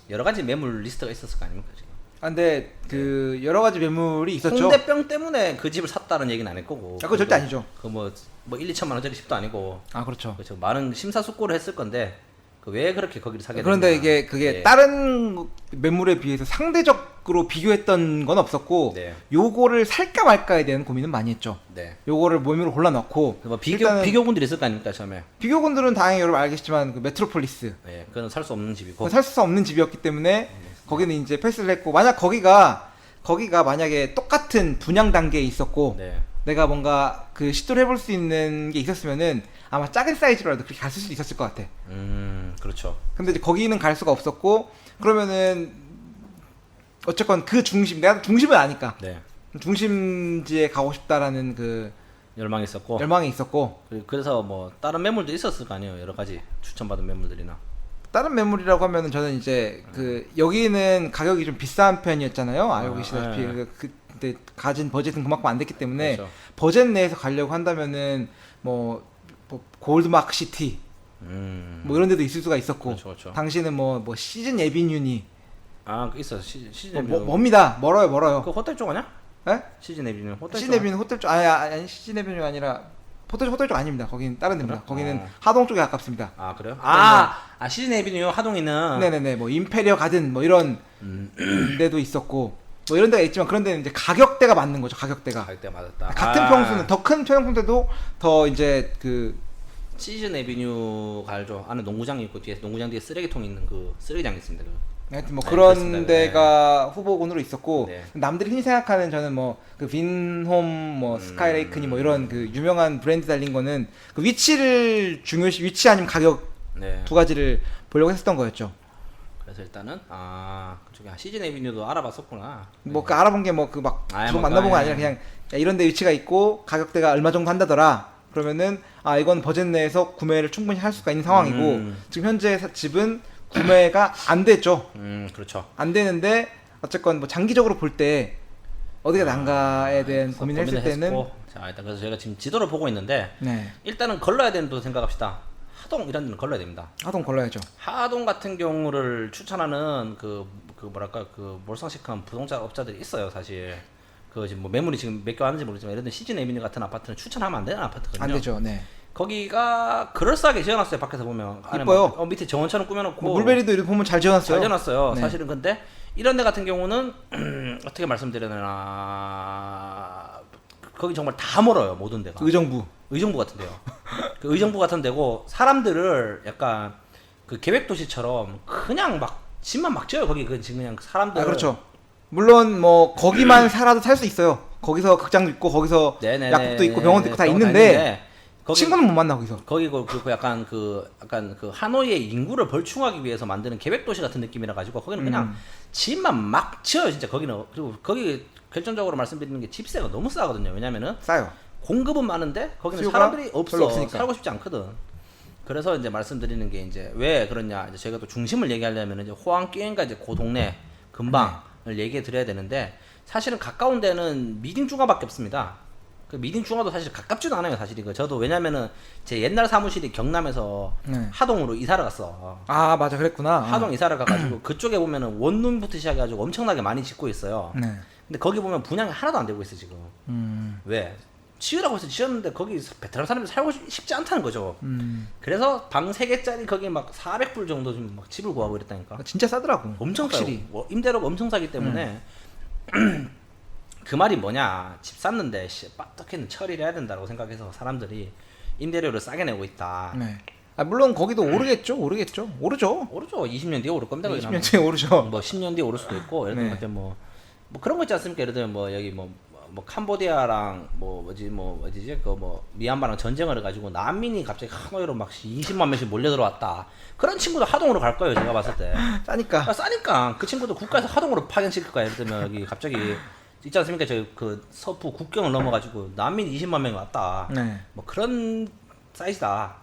여러 가지 매물 리스트가 있었을 거 아닙니까 지금. 아, 근데 그 여러 가지 매물이 있었죠. 홍대병 때문에 그 집을 샀다는 얘기는 안 했고. 그거 절대 아니죠. 그뭐 1, 2천만 원짜리 집도 아니고. 아, 그렇죠. 그렇죠. 많은 심사숙고를 했을 건데 왜 그렇게 거기를 사게 그런데 됐냐. 이게 그게 네. 다른 매물에 비해서 상대적으로 비교했던 건 없었고 네. 요거를 살까 말까에 대한 고민은 많이 했죠. 네. 요거를 매물로 골라놓고 뭐 일단은 비교군들이 있을 거 아닙니까 처음에. 비교군들은 다행히 여러분 알겠지만 그 메트로폴리스 네, 그건 살 수 없는 집이고. 살 수 없는 집이었기 때문에 거기는 이제 패스를 했고 만약 거기가 만약에 똑같은 분양 단계에 있었고 네. 내가 뭔가 그 시도를 해볼 수 있는 게 있었으면은 아마 작은 사이즈로라도 그렇게 갔을 수도 있었을 것 같아. 그렇죠. 근데 이제 거기는 갈 수가 없었고 그러면은 어쨌건 그 중심 내가 중심은 아니까 네. 중심지에 가고 싶다라는 그 열망이 있었고. 열망이 있었고 그래서 뭐 다른 매물도 있었을 거 아니에요. 여러 가지 추천받은 매물들이나. 다른 매물이라고 하면은 저는 이제 그 여기는 가격이 좀 비싼 편이었잖아요. 알고 계시다시피 네. 그때 가진 버젯은 그만큼 안 됐기 때문에 그렇죠. 버젯 내에서 가려고 한다면은 뭐 골드마크 시티 뭐 이런 데도 있을 수가 있었고 그렇죠, 그렇죠. 당시는 뭐 시즌 에비뉴니 있어. 시즌 에비뉴. 멉니다. 멀어요. 그 호텔 쪽 아니야? 예? 시즌 에비뉴. 호텔 시즌 에비뉴 호텔 쪽 아니 시즌 에비뉴 아니라 호텔 쪽 아닙니다. 거긴 다른 데입니다. 그래? 거기는 하동 쪽에 가깝습니다. 그래요? 뭐 시즌 에비뉴 하동 있는. 네네네 뭐 임페리어 가든 뭐 이런 데도 있었고 뭐 이런 데가 있지만 그런 데는 이제 가격대가 맞는 거죠. 가격대가 가격대 맞았다. 같은 평수는 더 큰 평수인데도 더 이제 그 시즌 에비뉴 갈죠. 안에 농구장이 있고 뒤에 농구장 뒤에 쓰레기통 있는 그 쓰레기장이 있습니다. 하여튼 뭐 네, 그런 그렇습니다. 데가 후보군으로 있었고 네. 남들이 흔히 생각하는 저는 뭐 그 빈홈 뭐 스카이레이크니 뭐 이런 그 유명한 브랜드 달린 거는 그 위치를 중요시 위치 아니면 가격 네. 두 가지를 보려고 했었던 거였죠. 그래서 일단은 그쪽에 시즌 에비뉴도 알아봤었구나. 뭐 그 알아본 게 뭐 그 막 뭐 만나본 거 아, 아니라 그냥 야, 이런 데 위치가 있고 가격대가 얼마 정도 한다더라. 그러면은 이건 버젯 내에서 구매를 충분히 할 수가 있는 상황이고 지금 현재 집은 구매가 안 됐죠. 그렇죠. 안 되는데 어쨌건 뭐 장기적으로 볼 때 어디가 난가에 대한 고민을 했을 때는 자 일단 그래서 저희가 지금 지도를 보고 있는데 네 일단은 걸러야 되는 도 생각합시다. 하동 이런 데는 걸러야 됩니다. 하동 걸러야죠. 하동 같은 경우를 추천하는 그 뭐랄까 그 몰상식한 부동산 업자들이 있어요 사실. 그 지금 뭐 매물이 지금 몇 개 왔는지 모르지만 예를 들면 시즌 에비뉴 같은 아파트는 추천하면 안 되는 아파트거든요. 안 되죠. 네. 거기가 그럴싸하게 지어놨어요. 밖에서 보면 안에 이뻐요. 뭐, 밑에 정원처럼 꾸며놓고 뭐 물베리도 이렇게 보면 잘 지어놨어요. 잘 지어놨어요. 네. 사실은 근데 이런 데 같은 경우는 어떻게 말씀드려야 되나 거기 정말 다 멀어요. 모든 데가. 의정부. 의정부 같은데요. 그 의정부 같은 데고 사람들을 약간 그 계획도시처럼 그냥 막 집만 막 지어요. 거기 그 지금 그냥 사람들. 그렇죠. 물론 뭐 거기만 살아도 살 수 있어요. 거기서 극장도 있고 거기서 네네네. 약국도 있고 병원도 있고 다 병원 있는데 거기, 친구는 못 만나 거기서. 거기 그 약간 그 하노이의 인구를 벌충하기 위해서 만드는 계획도시 같은 느낌이라 가지고 거기는 그냥 집만 막 지어요. 진짜 거기는. 그리고 거기 결정적으로 말씀드리는 게 집세가 너무 싸거든요. 왜냐면은 싸요. 공급은 많은데 거기는 수요가 사람들이 별로 없어. 없으니까. 살고 싶지 않거든. 그래서 이제 말씀드리는 게 이제 왜 그러냐. 이제 저희가 또 중심을 얘기하려면 이제 호황교인가 이제 그 동네 근방을 얘기해 드려야 되는데 사실은 가까운 데는 미딩 중화밖에 없습니다. 그 미딩 중화도 사실 가깝지도 않아요. 사실 이거 저도 왜냐면은 제 옛날 사무실이 경남에서 네. 하동으로 이사를 갔어. 아 맞아 그랬구나. 하동 이사를 가가지고 그쪽에 보면은 원룸부터 시작해가지고 엄청나게 많이 짓고 있어요. 네. 근데 거기 보면 분양이 하나도 안 되고 있어 지금. 왜? 지으라고 해서 지었는데 거기 베트남 사람들이 살고 싶지 않다는 거죠. 그래서 방 3개짜리 거기 막 400불 정도 좀 막 집을 구하고 이랬다니까. 진짜 싸더라고. 엄청 확실히. 싸요. 뭐 임대료가 엄청 싸기 때문에 그 말이 뭐냐, 집 샀는데 빡떡했는 처리를 해야 된다고 생각해서 사람들이 임대료를 싸게 내고 있다. 네. 아, 물론 거기도 오르겠죠. 오르죠. 오르죠. 20년 뒤에 오를 겁니다. 20년 뒤에 오르죠. 뭐 10년 뒤에 오를 수도 있고, 예를 네. 들면 뭐 그런 거 있지 않습니까? 예를 들면 뭐 여기 뭐 캄보디아랑 어디지 그 뭐 미얀마랑 전쟁을 해가지고 난민이 갑자기 하노이로 막 20만 명씩 몰려 들어왔다. 그런 친구도 하동으로 갈 거예요, 제가 봤을 때. 싸니까. 싸니까 그 친구도 국가에서 하동으로 파견시킬 거야. 예를 들면 여기 갑자기 있지 않습니까? 저기 그 서부 국경을 넘어가지고 난민 20만 명이 왔다. 네. 뭐 그런 사이즈다.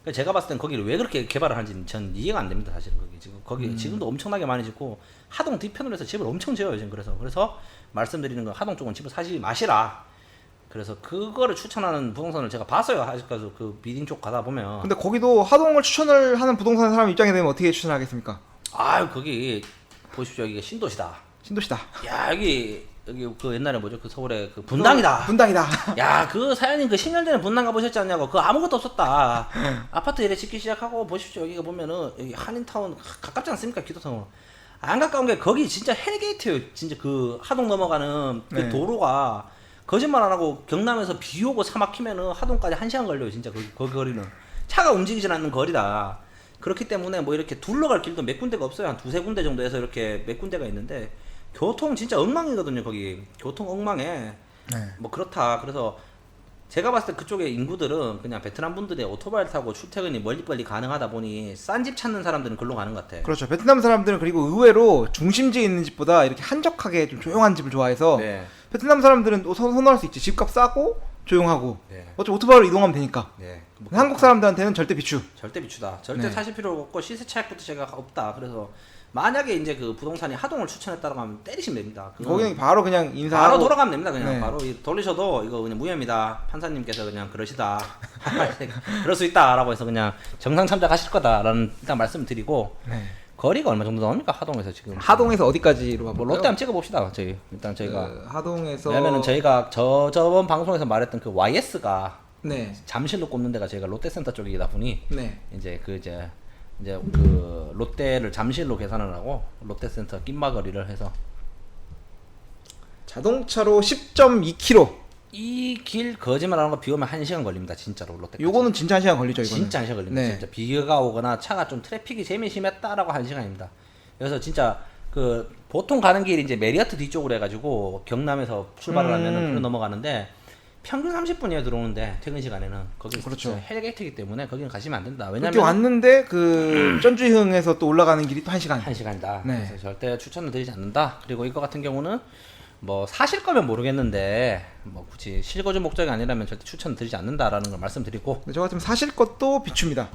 그러니까 제가 봤을 땐 거기를 왜 그렇게 개발을 하는지 전 이해가 안 됩니다. 사실은 거기 지금도 엄청나게 많이 짓고 하동 뒤편으로 해서 집을 엄청 지어요 지금. 그래서 말씀드리는 건 하동 쪽은 집을 사지 마시라. 그래서 그거를 추천하는 부동산을 제가 봤어요. 아직까지 그 비딩 쪽 가다 보면. 근데 거기도 하동을 추천을 하는 부동산 사람 입장에 되면 어떻게 추천하겠습니까? 아유 거기 보십시오. 이게 신도시다. 신도시다. 야 여기 그 옛날에 뭐죠? 그 서울에 그 분당이다. 분당이다. 야, 그 사장님 그 10년 전에 분당 가보셨지 않냐고. 그거 아무것도 없었다. 아파트 이래 짓기 시작하고 보십시오. 여기가 보면은 여기 한인타운 가깝지 않습니까? 기도타운. 안 가까운 게 거기 진짜 헬게이트예요. 진짜 그 하동 넘어가는 그 네. 도로가 거짓말 안 하고 경남에서 비 오고 사 막히면은 하동까지 1시간 걸려요. 진짜 거기 거리는 차가 움직이질 않는 거리다. 그렇기 때문에 뭐 이렇게 둘러갈 길도 몇 군데가 없어요. 한 두세 군데 정도에서 이렇게 몇 군데가 있는데 교통 진짜 엉망이거든요. 거기 교통 엉망에. 네. 뭐 그렇다. 그래서 제가 봤을 때 그쪽의 인구들은 그냥 베트남 분들이 오토바이를 타고 출퇴근이 멀리 가능하다 보니 싼 집 찾는 사람들은 글로 가는 것 같아. 그렇죠. 베트남 사람들은 그리고 의외로 중심지에 있는 집보다 이렇게 한적하게 좀 조용한 집을 좋아해서 네. 베트남 사람들은 또 선호할 수 있지. 집값 싸고 조용하고. 네. 어차피 오토바이로 이동하면 되니까. 네. 뭐 한국 사람들한테는 절대 비추. 절대 비추다. 절대 네. 사실 필요 없고 시세 차익부터 제가 없다. 그래서 만약에 이제 그 부동산이 하동을 추천했다고 하면 때리시면 됩니다. 거기는 바로 그냥 인사하고 바로 돌아가면 됩니다. 그냥 네. 바로 돌리셔도 이거 그냥 무혐의다. 판사님께서 그냥 그러시다. 그럴 수 있다라고 해서 그냥 정상 참작하실 거다라는 일단 말씀을 드리고. 네. 거리가 얼마 정도 나옵니까? 하동에서 지금. 하동에서 어디까지로 가볼까요? 뭐 롯데 한번 찍어봅시다. 저희 일단 저희가 하동에서 왜냐면은 저희가 저번 방송에서 말했던 그 YS가 네. 잠실로 꼽는 데가 저희가 롯데센터 쪽이다 보니 네. 이제 그 롯데를 잠실로 계산을 하고 롯데센터 낀마거리를 해서 자동차로 10.2km. 이 길 거짓말하는 거 비 오면 1시간 걸립니다. 진짜로 롯데. 요거는 진짜 1시간 걸리죠, 이거는. 진짜 1시간 걸립니다. 네. 진짜 비가 오거나 차가 좀 트래픽이 심했다라고 1시간입니다. 그래서 진짜 그 보통 가는 길이 이제 메리어트 뒤쪽으로 해가지고 경남에서 출발을 하면은 그로 넘어가는데 평균 30분이에요 들어오는데 퇴근 시간에는. 거기 그렇죠. 헬게이트이기 때문에 거기는 가시면 안 된다. 그렇게 왜냐면 왔는데 그 전주희흥에서 또 올라가는 길이 또 1시간. 1시간이다. 네. 그래서 절대 추천을 드리지 않는다. 그리고 이거 같은 경우는 뭐 사실 거면 모르겠는데 뭐 굳이 실거주 목적이 아니라면 절대 추천 드리지 않는다라는 걸 말씀드리고. 근데 저 같으면 사실 것도 비춥니다.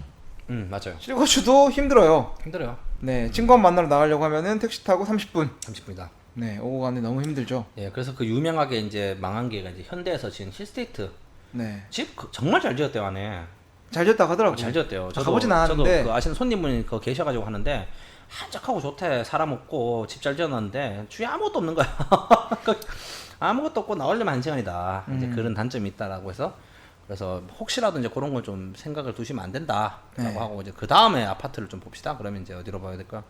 맞아요. 실거주도 힘들어요. 힘들어요. 네, 친구 한 만나러 나가려고 하면은 택시 타고 30분. 30분이다. 네, 오고 가는데 너무 힘들죠. 예, 그래서 그 유명하게 이제 망한 게가 이제 현대에서 지은 힐스테이트 네, 집 정말 잘 지었대요 안에. 잘 지었다고 하더라고요. 잘 지었대요. 가보진 않았는데. 저도 그 아시는 손님분이 그 계셔가지고 하는데 한적하고 좋대. 사람 없고 집 잘 지어놨는데 주위에 아무것도 없는 거야. 아무것도 없고 나오려면 1시간이다. 이제 그런 단점이 있다라고 해서. 그래서 혹시라도 이제 그런 걸 좀 생각을 두시면 안 된다라고 네. 하고 이제 그 다음에 아파트를 좀 봅시다. 그러면 이제 어디로 봐야 될까?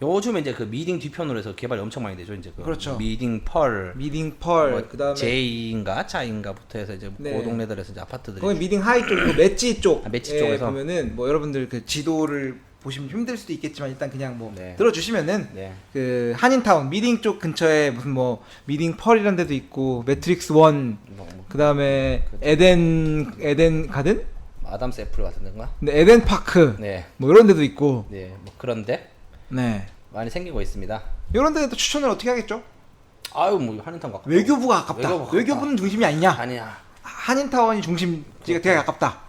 요즘에 이제 그 미딩 뒤편으로 해서 개발이 엄청 많이 되죠. 이제 그 그렇죠. 미딩 펄, 미딩 펄, 뭐 그다음에 제이인가 차인가부터 해서 이제 네. 그 동네들에서 이제 아파트들이 거기 미딩 하이 쪽이고 맷지 쪽. 아, 맷지 쪽에서. 보면은 뭐 여러분들 그 지도를 보시면 힘들 수도 있겠지만 일단 그냥 뭐 네. 들어주시면은 네. 그 한인타운 미딩 쪽 근처에 무슨 뭐 미딩 펄이라는 데도 있고 매트릭스 원, 뭐 그다음에 에덴 가든, 아담스 애플 같은 데인가? 근데 에덴 파크 네. 뭐 이런 데도 있고. 네. 뭐 그런데 네. 많이 생기고 있습니다. 이런 데도 추천을 어떻게 하겠죠? 아유 뭐 한인타운 가깝다. 외교부가 가깝다. 외교부가 가깝다. 외교부는 중심이 아니냐? 아니야. 한인타운이 중심지가 되게 가깝다.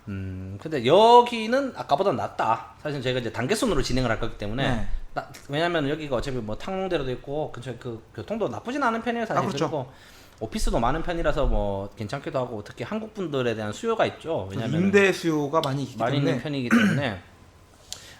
근데 여기는 아까보다 낫다. 사실 저희가 이제 단계순으로 진행을 할 거기 때문에 네. 왜냐면 여기가 어차피 뭐 탕롱대로도 있고 근처에 그 교통도 나쁘진 않은 편이에요. 사실. 그렇죠. 그리고 오피스도 많은 편이라서 뭐 괜찮기도 하고 특히 한국 분들에 대한 수요가 있죠. 왜냐면 임대 수요가 많이 있기 많이 때문에. 있는 편이기 때문에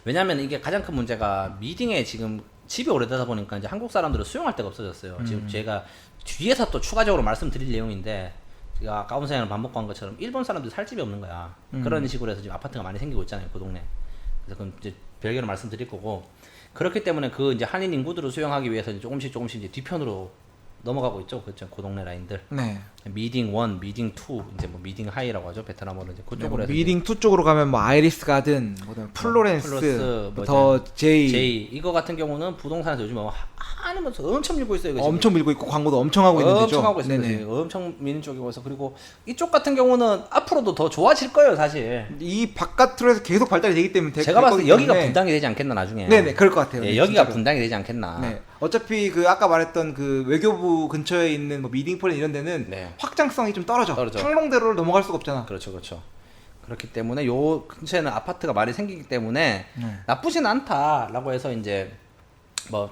왜냐면 이게 가장 큰 문제가 미딩에 지금 집이 오래되다 보니까 이제 한국 사람들을 수용할 데가 없어졌어요. 지금 제가 뒤에서 또 추가적으로 말씀드릴 내용인데 제가 아까 엄사장을 반복한 것처럼 일본 사람들 살 집이 없는 거야. 그런 식으로 해서 지금 아파트가 많이 생기고 있잖아요, 그 동네. 그래서 그건 이제 별개로 말씀드릴 거고, 그렇기 때문에 그 이제 한인 인구들을 수용하기 위해서 이제 조금씩 이제 뒤편으로 넘어가고 있죠. 그렇죠. 그 동네 라인들. 네. 미딩 1, 미딩 2, 이제 뭐 미딩 하이라고 하죠. 베트남어로 이제 그쪽으로 해서 미딩 2 쪽으로 가면 뭐 아이리스 가든, 그다음에 플로렌스, 플러스, 더 제이, 제이 이거 같은 경우는 부동산에서 요즘 하면서 엄청 밀고 있어요. 이거 지금. 엄청 밀고 있고 광고도 엄청 하고 있는 데죠. 엄청 하고 있습니다. 네네. 지금. 엄청 미는 쪽이고서 그리고 이쪽 같은 경우는 앞으로도 더 좋아질 거예요, 사실. 이 바깥으로 해서 계속 발달이 되기 때문에 제가 봤을 때 여기가 때문에. 분당이 되지 않겠나 나중에. 네네, 그럴 것 같아요. 예, 네, 여기가 진짜로. 분당이 되지 않겠나. 네. 어차피 그 아까 말했던 그 외교부 근처에 있는 뭐 미딩폴 이런 데는 네. 확장성이 좀 떨어져. 떨어져. 창롱대로를 넘어갈 수가 없잖아. 그렇죠, 그렇죠. 그렇기 때문에 요 근처에는 아파트가 많이 생기기 때문에 네. 나쁘진 않다라고 해서 이제 뭐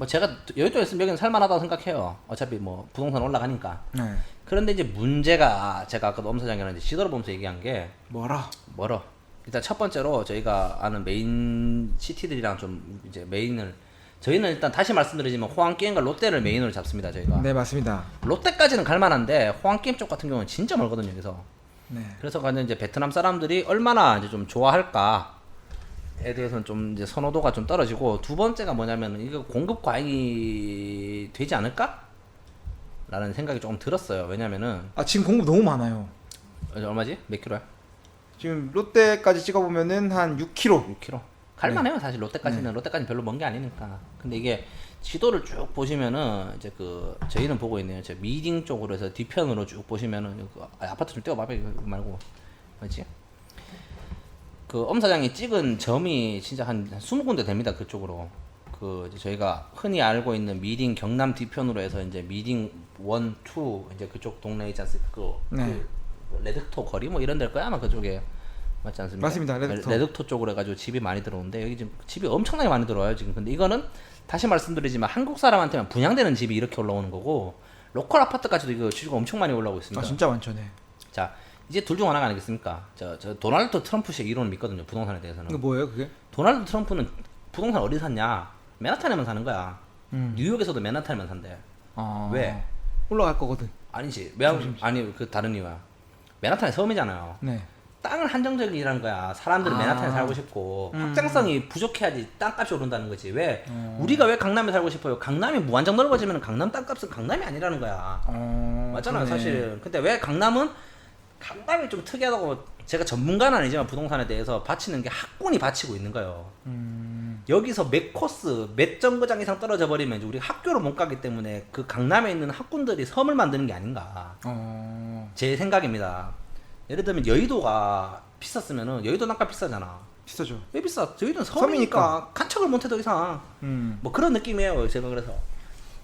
제가 여의도에 있으면 여기는 살만하다고 생각해요. 어차피 뭐 부동산 올라가니까. 네. 그런데 이제 문제가 제가 아까 엄사장이랑 이제 시도를 보면서 얘기한 게 뭐라? 멀어. 일단 첫 번째로 저희가 아는 메인 시티들이랑 좀 이제 메인을 저희는 일단 다시 말씀드리지만 호황게임과 롯데를 메인으로 잡습니다. 저희가 네, 맞습니다. 롯데까지는 갈만한데 호황게임 쪽 같은 경우는 진짜 멀거든요. 여기서. 네. 그래서 가는 이제 베트남 사람들이 얼마나 이제 좀 좋아할까에 대해서는 좀 이제 선호도가 좀 떨어지고, 두 번째가 뭐냐면 이거 공급 과잉이 되지 않을까? 라는 생각이 조금 들었어요. 왜냐면은 아, 지금 공급 너무 많아요. 얼마지? 몇 킬로야? 지금 롯데까지 찍어보면은 한 6km. 6kg. 갈만해요. 사실 롯데까지는. 롯데까지는 별로 먼 게 아니니까. 근데 이게 지도를 쭉 보시면은 이제 그 저희는 보고 있네요. 저 미딩 쪽으로 해서 뒤편으로 쭉 보시면은 아파트 좀 떼어봐봐. 이거 말고 뭐지? 그 엄사장이 찍은 점이 진짜 한 20군데 됩니다. 그쪽으로. 그 이제 저희가 흔히 알고 있는 미딩 경남 뒤편으로 해서 이제 미딩 1, 2 이제 그쪽 동네 있지 않습니까? 네. 그 레드토 거리 뭐 이런 데일 거야 아마 그쪽에. 맞지 않습니까? 맞습니다. 레드토. 레드토 쪽으로 해가지고 집이 많이 들어오는데 여기 지금 집이 엄청나게 많이 들어와요 지금. 근데 이거는 다시 말씀드리지만 한국 사람한테만 분양되는 집이 이렇게 올라오는 거고, 로컬 아파트까지도 이거 주주가 엄청 많이 올라오고 있습니다. 아, 진짜 많죠, 네. 자, 이제 둘 중 하나가 아니겠습니까? 저 도널드 트럼프식 이론을 믿거든요, 부동산에 대해서는. 이거 뭐예요, 그게? 도널드 트럼프는 부동산 어디 샀냐? 맨하탄에만 사는 거야. 뉴욕에서도 맨하탄에만 산대. 아, 왜? 올라갈 거거든. 아니지. 아니 그 다른 이유야. 맨하탄이 섬이잖아요. 네. 땅은 한정적이라는 거야. 사람들은 맨하탄에 살고 싶고 확장성이 부족해야지 땅값이 오른다는 거지. 왜? 우리가 왜 강남에 살고 싶어요? 강남이 무한정 넓어지면 강남 땅값은 강남이 아니라는 거야. 맞잖아요, 그러네. 사실. 근데 왜 강남이 좀 특이하다고, 제가 전문가는 아니지만 부동산에 대해서 바치는 게 학군이 바치고 있는 거예요. 여기서 몇 코스, 몇 정거장 이상 떨어져 버리면 이제 우리 학교를 못 가기 때문에 그 강남에 있는 학군들이 섬을 만드는 게 아닌가. 제 생각입니다. 예를 들면 여의도가 비쌌으면은 여의도 땅값 비싸잖아. 비싸죠. 왜 비싸? 저희는 섬이니까. 섬이니까 간척을 못해도 이상. 음. 뭐 그런 느낌이에요. 제가 그래서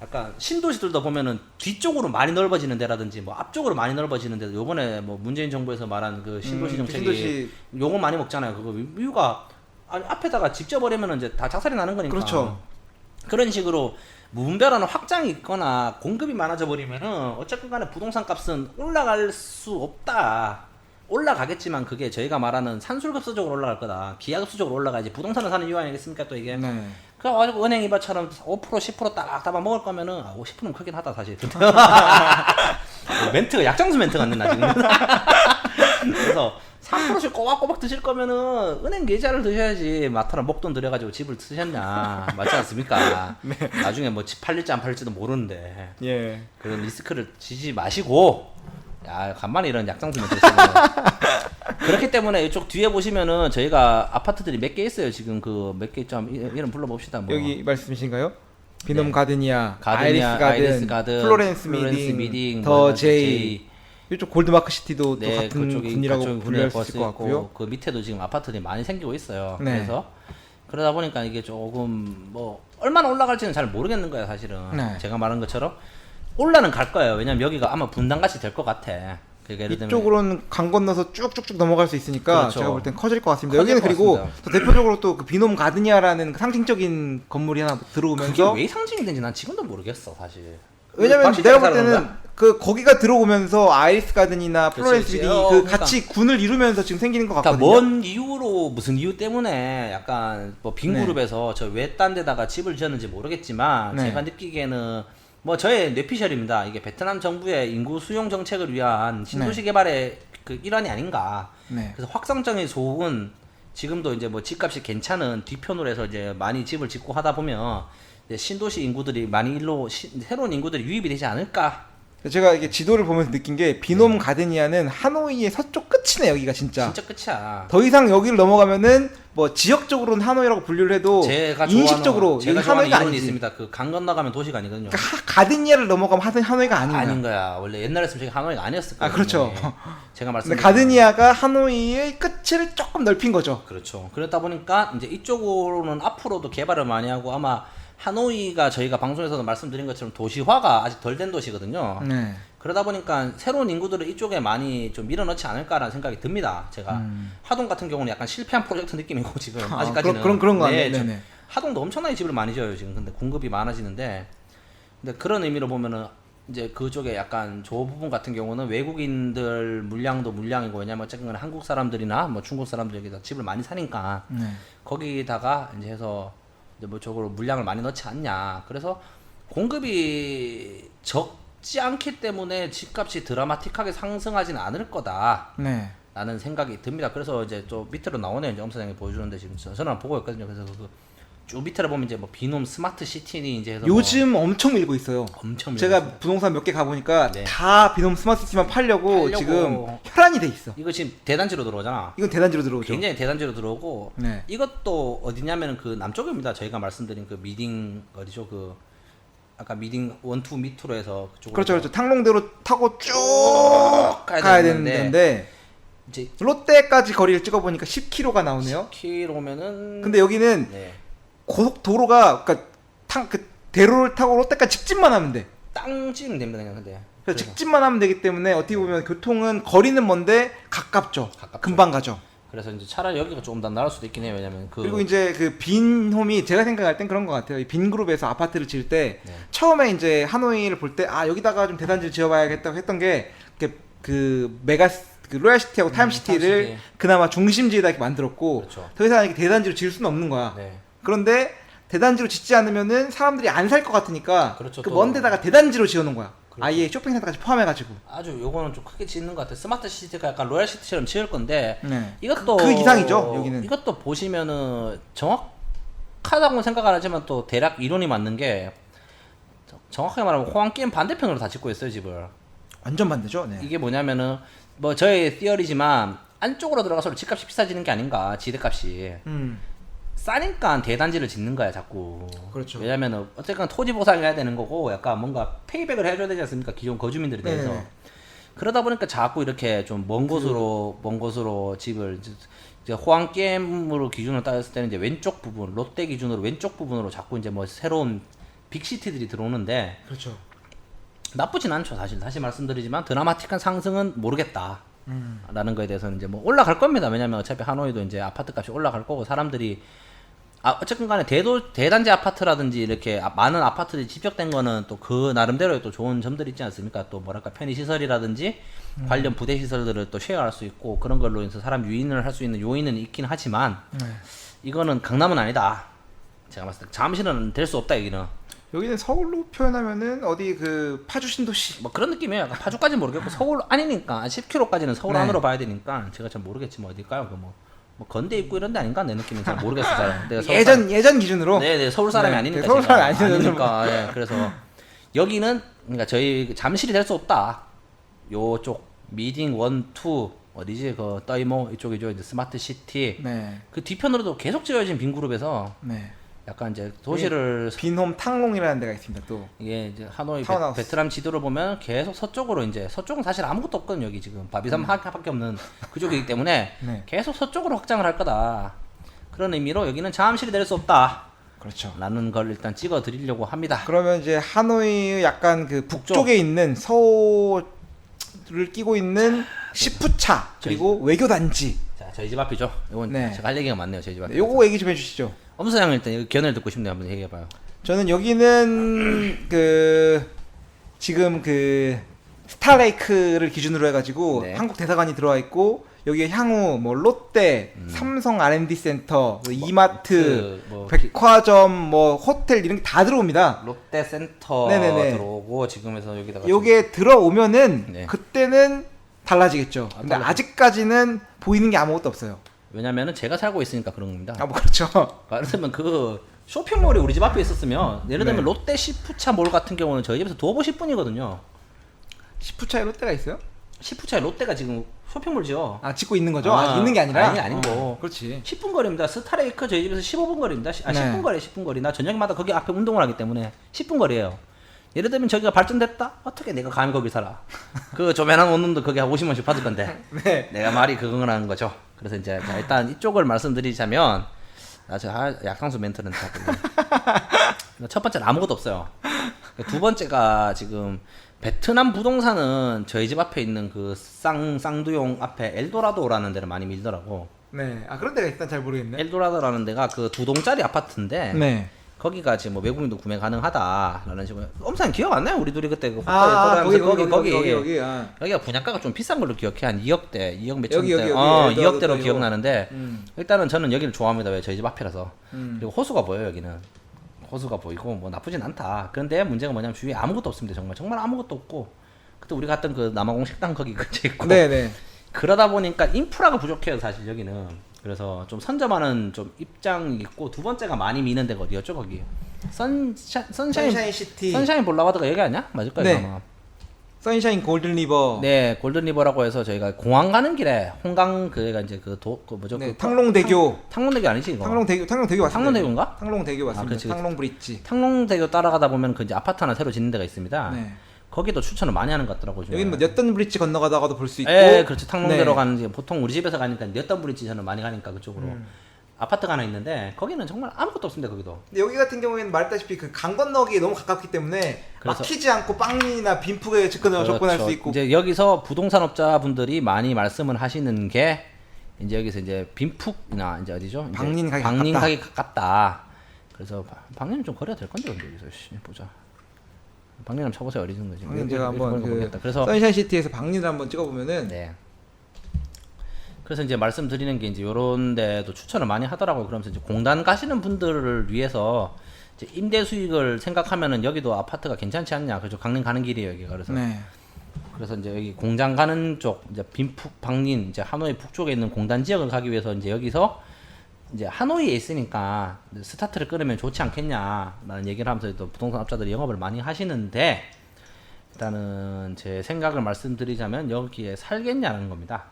약간 신도시들도 보면은 뒤쪽으로 많이 넓어지는 데라든지 뭐 앞쪽으로 많이 넓어지는 데도 요번에 뭐 문재인 정부에서 말한 그 신도시 정책이 신도시. 요거 많이 먹잖아요. 그거 이유가 아니 앞에다가 집 져버리면은 이제 다 작살이 나는 거니까. 그렇죠. 그런 식으로 무분별한 확장이 있거나 공급이 많아져 버리면은 어쨌든 간에 부동산 값은 올라갈 수 없다. 올라가겠지만 그게 저희가 말하는 산술급수적으로 올라갈 거다. 기하급수적으로 올라가야지. 부동산을 사는 이유 아니겠습니까 또 이게. 네. 그래가지고 은행 이바처럼 5% 10% 따박따박 먹을 거면은 10%는 크긴 하다 사실. 멘트가 약장수 멘트 같네 나 지금. 그래서 3%씩 꼬박꼬박 드실 거면은 은행 계좌를 드셔야지 마타나 목돈 들여가지고 집을 쓰셨냐. 맞지 않습니까? 네. 나중에 뭐 집 팔릴지 안 팔릴지도 모르는데 예. 그런 리스크를 지지 마시고, 야 간만에 이런 약장수 멘트 쓰고. 그렇기 때문에 이쪽 뒤에 보시면은 저희가 아파트들이 몇 개 있어요. 지금 그 몇 개 있죠. 이름 불러봅시다. 뭐. 여기 말씀이신가요? 비놈 네. 가드니아, 가드니아, 아이리스 가든, 플로렌스 미딩, 더 제이. 이쪽 골드마크 시티도 또 같은 군이라고 분류할 수 있을 것 같고요. 그 밑에도 지금 아파트들이 많이 생기고 있어요. 네. 그래서 그러다 보니까 이게 조금 뭐 얼마나 올라갈지는 잘 모르겠는 거예요, 사실은. 네. 제가 말한 것처럼 올라는 갈 거예요. 왜냐면 여기가 아마 분당같이 될 것 같아. 그러니까 예를 들면 이쪽으로는 강 건너서 쭉쭉쭉 넘어갈 수 있으니까 그렇죠. 제가 볼 땐 커질 것 같습니다. 커질 여기는 것 그리고 같습니다. 또 대표적으로 또 그 비놈 가드니아라는 상징적인 건물이 하나 그게 들어오면서 왜 상징이 되는지 난 지금도 모르겠어, 사실. 왜냐면 박시장 내가 볼 사는 때는 건가? 그 거기가 들어오면서 아이리스 가든이나 플로렌스 그렇지, 미딩이 그렇지. 그 그러니까. 같이 군을 이루면서 지금 생기는 것 그러니까 같거든요. 뭔 이유로 무슨 이유 때문에 약간 뭐 빈 네. 그룹에서 저 왜 딴 데다가 집을 지었는지 모르겠지만 네. 제가 느끼기에는 뭐 저의 뇌피셜입니다. 이게 베트남 정부의 인구 수용 정책을 위한 신도시 개발의 그 일환이 아닌가. 네. 그래서 확성성이 좋은 지금도 이제 뭐 집값이 괜찮은 뒤편으로 해서 이제 많이 집을 짓고 하다 보면 이제 신도시 인구들이 많이 일로 새로운 인구들이 유입이 되지 않을까. 제가 이게 지도를 보면서 느낀 게 비놈 가드니아는 하노이의 서쪽 끝이네 여기가 진짜. 진짜 끝이야. 더 이상 여기를 넘어가면은 뭐 지역적으로는 하노이라고 분류를 해도 인식적으로 제가 여기 좋아하는 하노이가 이론이 아니지. 있습니다. 그 강 건너가면 도시가 아니거든요. 그러니까 가드니아를 넘어가면 하노이가 아닌 거야. 아닌 거야. 원래 옛날에는 저기 하노이가 아니었을 거예요. 아 그렇죠. 제가 근데 말씀드린 가드니아가 하노이의 끝을 조금 넓힌 거죠. 그렇죠. 그렇다 보니까 이제 이쪽으로는 앞으로도 개발을 많이 하고 아마 하노이가 저희가 방송에서도 말씀드린 것처럼 도시화가 아직 덜 된 도시거든요. 네. 그러다 보니까 새로운 인구들을 이쪽에 많이 좀 밀어넣지 않을까라는 생각이 듭니다. 제가 하동 같은 경우는 약간 실패한 프로젝트 느낌이고 지금 아직까지는 그런 거 네, 같네. 네네. 하동도 엄청나게 집을 많이 지어요 지금. 근데 공급이 많아지는데 근데 그런 의미로 보면은 이제 그쪽에 약간 저 부분 같은 경우는 외국인들 물량도 물량이고 왜냐면 어쨌든 한국 사람들이나 뭐 중국 사람들이 여기다 집을 많이 사니까 네. 거기다가 이제 해서 이제 뭐 저거로 물량을 많이 넣지 않냐. 그래서 공급이 적지 않기 때문에 집값이 드라마틱하게 상승하지는 않을 거다. 네. 라는 생각이 듭니다. 그래서 이제 좀 밑으로 나오네요. 이제 엄 사장님이 보여주는데 지금 저는 보고 있거든요. 그래서 쭉 밑으로 보면 이제 뭐 비놈 스마트 시티니 이제 해서 요즘 엄청 밀고 있어요. 엄청 제가 밀고 부동산 몇 개 가보니까 네. 다 비놈 스마트시티만 팔려고 지금 혈안이 돼 있어. 이거 지금 대단지로 들어오잖아. 이건 대단지로 들어오죠. 굉장히 대단지로 들어오고 네. 이것도 어디냐면은 그 남쪽입니다. 저희가 말씀드린 그 미딩 어디죠? 그 아까 미딩 1, 2 밑으로 해서 그쪽으로 그렇죠, 그렇죠. 탕롱대로 타고 쭉 가야 되는데 이제 롯데까지 거리를 찍어보니까 10km가 나오네요. 10km면은 근데 여기는 네. 고속도로가 그러니까 그 대로를 타고 롯데까지 직진만 하면 돼. 땅 찍으면 됩니다 그냥. 근데 그래서 그래서 직진만 하면 되기 때문에 어떻게 보면 교통은 거리는 먼데 가깝죠. 가깝죠. 금방 가죠. 그래서 이제 차라리 여기가 조금 더 나을 수도 있긴 해요. 왜냐면 그리고 이제 그 빈홈이 제가 생각할 땐 그런 것 같아요. 이 빈그룹에서 아파트를 지을 때 네. 처음에 이제 하노이를 볼 때 아 여기다가 좀 대단지를 지어봐야겠다고 했던 게 그 메가 그 로얄시티하고 타임시티를 타임시티. 그나마 중심지에다 이렇게 만들었고 그렇죠. 더 이상 이렇게 대단지로 지을 수는 없는 거야. 네. 그런데 대단지로 짓지 않으면은 사람들이 안 살 것 같으니까 그렇죠, 그 또. 먼 데다가 대단지로 지어놓은 거야. 그렇죠. 아예 쇼핑센터까지 포함해가지고. 아주 요거는 좀 크게 짓는 것 같아요. 스마트 시티가 약간 로얄 시티처럼 지을 건데 네. 이것도 그 이상이죠, 여기는. 이것도 보시면은 정확하다고 생각 안 하지만 또 대략 이론이 맞는 게 정확하게 말하면 호황 게임 반대편으로 다 짓고 있어요 집을. 완전 반대죠. 네. 이게 뭐냐면은 뭐 저의 티어리지만 안쪽으로 들어가서 집값이 비싸지는 게 아닌가 지대값이 싸니까 대단지를 짓는 거야 자꾸. 그렇죠. 왜냐면은 어쨌든 토지 보상을 해야 되는 거고 약간 뭔가 페이백을 해줘야 되지 않습니까 기존 거주민들에 대해서. 네. 그러다 보니까 자꾸 이렇게 좀 먼 곳으로 집을 이제 호황 게임으로 기준으로 따졌을 때는 이제 왼쪽 부분 롯데 기준으로 왼쪽 부분으로 자꾸 이제 뭐 새로운 빅시티들이 들어오는데 그렇죠. 나쁘진 않죠 사실. 다시 말씀드리지만 드라마틱한 상승은 모르겠다 라는 거에 대해서는 이제 뭐 올라갈 겁니다. 왜냐면 어차피 하노이도 이제 아파트 값이 올라갈 거고 사람들이 어쨌든 간에 대단지 아파트라든지 이렇게 많은 아파트들이 집적된 거는 또 그 나름대로의 또 좋은 점들이 있지 않습니까? 또 뭐랄까 편의시설이라든지 관련 부대시설들을 또 쉐어할 수 있고 그런 걸로 인해서 사람 유인을 할 수 있는 요인은 있긴 하지만 네. 이거는 강남은 아니다. 제가 봤을 때 잠실은 될 수 없다 여기는. 여기는 서울로 표현하면은 어디 그 파주 신도시. 뭐 그런 느낌이에요. 약간 파주까지는 모르겠고 서울 아니니까 10km까지는 서울 네. 안으로 봐야 되니까 제가 잘 모르겠지 뭐 어딜까요? 뭐 건대 입구 이런 데 아닌가 내 느낌은 잘 모르겠어요. 잘. 내가 서울 예전 기준으로. 네네 서울 사람이 네, 아니니까 서울 사람이 제가. 아니니까. 아니니까 예, 그래서 여기는 그러니까 저희 잠실이 될 수 없다. 요쪽 미딩 1, 2 어디지 그 떠이모 이쪽이죠 이제 스마트 시티 네. 그 뒤편으로도 계속 지어진 빈 그룹에서 네. 약간 이제 도시를 빈홈 탕롱이라는 데가 있습니다. 또. 이게 이제 하노이 타운하우스. 베트남 지도를 보면 계속 서쪽으로 이제 서쪽은 사실 아무것도 없거든요 여기 지금 바비산 하밖에 없는 그쪽이기 때문에 네. 계속 서쪽으로 확장을 할 거다. 그런 의미로 여기는 잠실이 될 수 없다. 그렇죠. 라는 걸 일단 찍어 드리려고 합니다. 그러면 이제 하노이 약간 그 북쪽에 있는 서울을 끼고 있는 시푸차 그리고 외교단지. 자, 저희 집 앞이죠. 이건 네. 제가 할 얘기가 많네요. 저희 집 앞. 네, 요거 얘기 좀 해주시죠. 엄수장 일단 여기 견해를 듣고 싶네요. 한번 얘기해봐요. 저는 여기는 그 지금 그 스타레이크를 기준으로 해가지고 네. 한국 대사관이 들어와 있고 여기에 향후 뭐 롯데, 삼성 R&D 센터, 뭐 이마트, 뭐 백화점, 뭐 호텔 이런 게 다 들어옵니다. 롯데센터 네네네. 들어오고 지금에서 여기다가 요게 들어오면은 네. 그때는 달라지겠죠. 근데 아직까지는 보이는 게 아무것도 없어요. 왜냐면은 제가 살고 있으니까 그런 겁니다. 아, 뭐 그렇죠. 예를 들면 그 쇼핑몰이 우리 집 앞에 있었으면 예를 들면 네. 롯데 시푸차 몰 같은 경우는 저희 집에서 두어 번 10분이거든요. 10푸차에 롯데가 있어요? 시푸차에 롯데가 지금 쇼핑몰이죠. 아, 짓고 있는 거죠? 아, 있는 게 아니라? 아니고. 그렇지. 10분 거리입니다. 스타레이크 저희 집에서 15분 거리입니다. 네. 10분 거리, 10분 거리. 나 저녁마다 거기 앞에 운동을 하기 때문에 10분 거리예요. 예를 들면 저기가 발전됐다? 어떻게 내가 감히 거기 살아? 그 조만한 원룸도 거기 한 50원씩 받을 건데. 네. 내가 말이 그거라는 거죠. 그래서 이제 자, 일단 이쪽을 말씀드리자면 약상수 멘트는 다 첫 번째는 아무것도 없어요. 두 번째가 지금 베트남 부동산은 저희 집 앞에 있는 그 쌍두용 앞에 엘도라도라는 데를 많이 밀더라고. 네. 아, 그런 데가 일단 잘 모르겠네. 엘도라도라는 데가 그 2동짜리 아파트인데 네. 거기가 지금 뭐 외국인도 구매 가능하다라는 식으로. 엄청 기억 안 나요? 우리 둘이 그때 그 거기. 아. 여기가 분양가가 좀 비싼 걸로 기억해. 한 2억대, 2억 몇천 여기, 대. 여기, 어, 여기, 2억대로 여기, 기억나는데 일단은 저는 여기를 좋아합니다. 왜? 저희 집 앞이라서. 그리고 호수가 보여요, 여기는. 호수가 보이고 뭐 나쁘진 않다. 그런데 문제가 뭐냐면 주위에 아무것도 없습니다. 정말 아무것도 없고. 그때 우리 갔던 그 남아공 식당 거기 근처에 있고. 네네. 그러다 보니까 인프라가 부족해요, 사실 여기는. 그래서 좀 선점하는 좀 입장이 있고, 두 번째가 많이 미는 데가 어디였죠, 거기? 선샤인 시티. 선샤인 볼라와드가 여기 아니야? 맞을 거예요, 네. 아마. 선샤인 골든 리버. 네, 골든리버라고 해서 저희가 공항 가는 길에 홍강 그가 이제 그 뭐죠? 네, 그 탕롱대교. 탕론대교 아니지 이거? 탕롱대교 왔습니다. 탕론대교인가? 탕롱대교 왔습니다. 그치. 탕롱 브릿지. 탕롱대교 따라가다 보면 그 이제 아파트 하나 새로 짓는 데가 있습니다. 네. 거기도 추천을 많이 하는 것 같더라고요. 여기는 뭐 엿던 브릿지 건너가다가도 볼 수 있고. 예, 그렇죠. 탕롱대로 네. 가는 게 보통 우리 집에서 가니까 엿던 브릿지 저는 많이 가니까 그쪽으로. 아파트가 하나 있는데 거기는 정말 아무것도 없습니다. 거기도. 근데 여기 같은 경우에는 말했다시피 그 강 건너기 너무 가깝기 때문에 그래서- 막히지 않고 빵이나 빈프에 접근할 수 있고. 이제 여기서 부동산업자분들이 많이 말씀을 하시는 게 이제 여기서 이제 빈푹이나 이제 어디죠? 이제 방린 가기 방린 가깝다. 가기 가깝다. 그래서 방리는 좀 거래가 될 건데 여기서 보자. 방리는 쳐보세요 어디는 거지. 방금 제가 여기 한번 보니까 그 모르겠다. 그래서 선샤인 시티에서 방린을 한번 찍어보면은 네. 그래서 이제 말씀드리는 게 이제 요런 데도 추천을 많이 하더라고요. 그러면서 이제 공단 가시는 분들을 위해서 이제 임대 수익을 생각하면은 여기도 아파트가 괜찮지 않냐. 그죠? 강릉 가는 길이에요, 여기가. 그래서 네. 그래서 이제 여기 공장 가는 쪽, 이제 빈푹 방린, 이제 하노이 북쪽에 있는 공단 지역을 가기 위해서 이제 여기서 이제 하노이에 있으니까 스타트를 끊으면 좋지 않겠냐라는 얘기를 하면서 또 부동산 업자들이 영업을 많이 하시는데 일단은 제 생각을 말씀드리자면 여기에 살겠냐는 겁니다.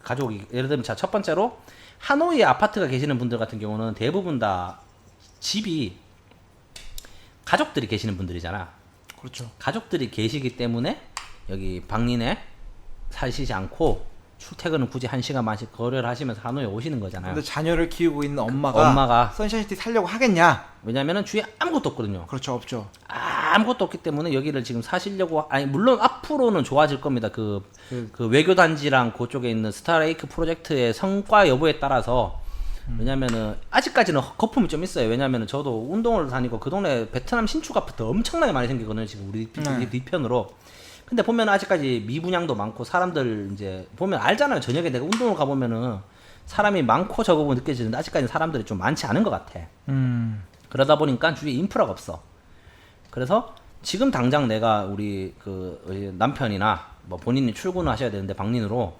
가족이 예를 들면 자 첫 번째로 하노이에 아파트가 계시는 분들 같은 경우는 대부분 다 집이 가족들이 계시는 분들이잖아. 그렇죠. 가족들이 계시기 때문에 여기 방린에 사시지 않고 출퇴근은 굳이 1시간 반씩 거래를 하시면서 하노이에 오시는 거잖아요. 근데 자녀를 키우고 있는 엄마가 선샤인 시티 살려고 하겠냐? 왜냐면은 주위에 아무것도 없거든요. 그렇죠, 없죠. 아무것도 없기 때문에 여기를 지금 사시려고 아니 물론 앞으로는 좋아질 겁니다. 그 외교 단지랑 그쪽에 있는 스타레이크 프로젝트의 성과 여부에 따라서 왜냐면은 아직까지는 거품이 좀 있어요. 왜냐면은 저도 운동을 다니고 그 동네 베트남 신축 아파트 엄청나게 많이 생기거든요. 지금 우리 뒤편으로. 근데 보면 아직까지 미분양도 많고 사람들 이제 보면 알잖아요. 저녁에 내가 운동을 가보면은 사람이 많고 적고 느껴지는데 아직까지 사람들이 좀 많지 않은 것 같아. 그러다 보니까 주위에 인프라가 없어. 그래서 지금 당장 내가 우리 그 남편이나 뭐 본인이 출근을 하셔야 되는데 방린으로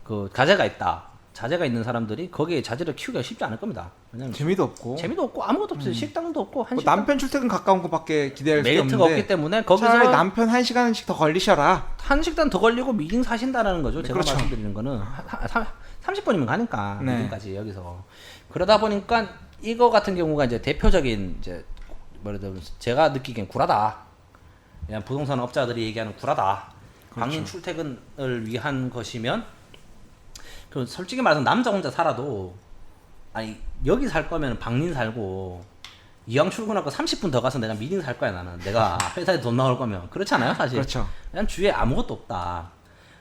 그 자제가 있다. 자제가 있는 사람들이 거기에 자제를 키우기가 쉽지 않을 겁니다. 왜냐면 재미도 없고. 재미도 없고 아무것도 없어요. 식당도 없고 뭐 남편 출퇴근 가까운 거밖에 기대할 수 메리트가 없는데 없기 때문에 거기서 차라리 남편 1시간씩 더 걸리셔라. 한 식당 더 걸리고 미팅 사신다라는 거죠. 제가 그렇죠. 말씀드리는 거는 30분이면 가니까 네. 미팅까지 여기서 그러다 보니까 이거 같은 경우가 이제 대표적인 이제 뭐라도 제가 느끼기엔 구라다. 그냥 부동산 업자들이 얘기하는 구라다. 방인 출퇴근을 위한 것이면 그 솔직히 말해서 남자 혼자 살아도 아니 여기 살 거면 방린 살고 이왕 출근하고 30분 더 가서 내가 미팅 살 거야 나는 내가 회사에 돈 나올 거면 그렇지 않아요 사실. 그렇죠. 그냥 주위에 아무것도 없다.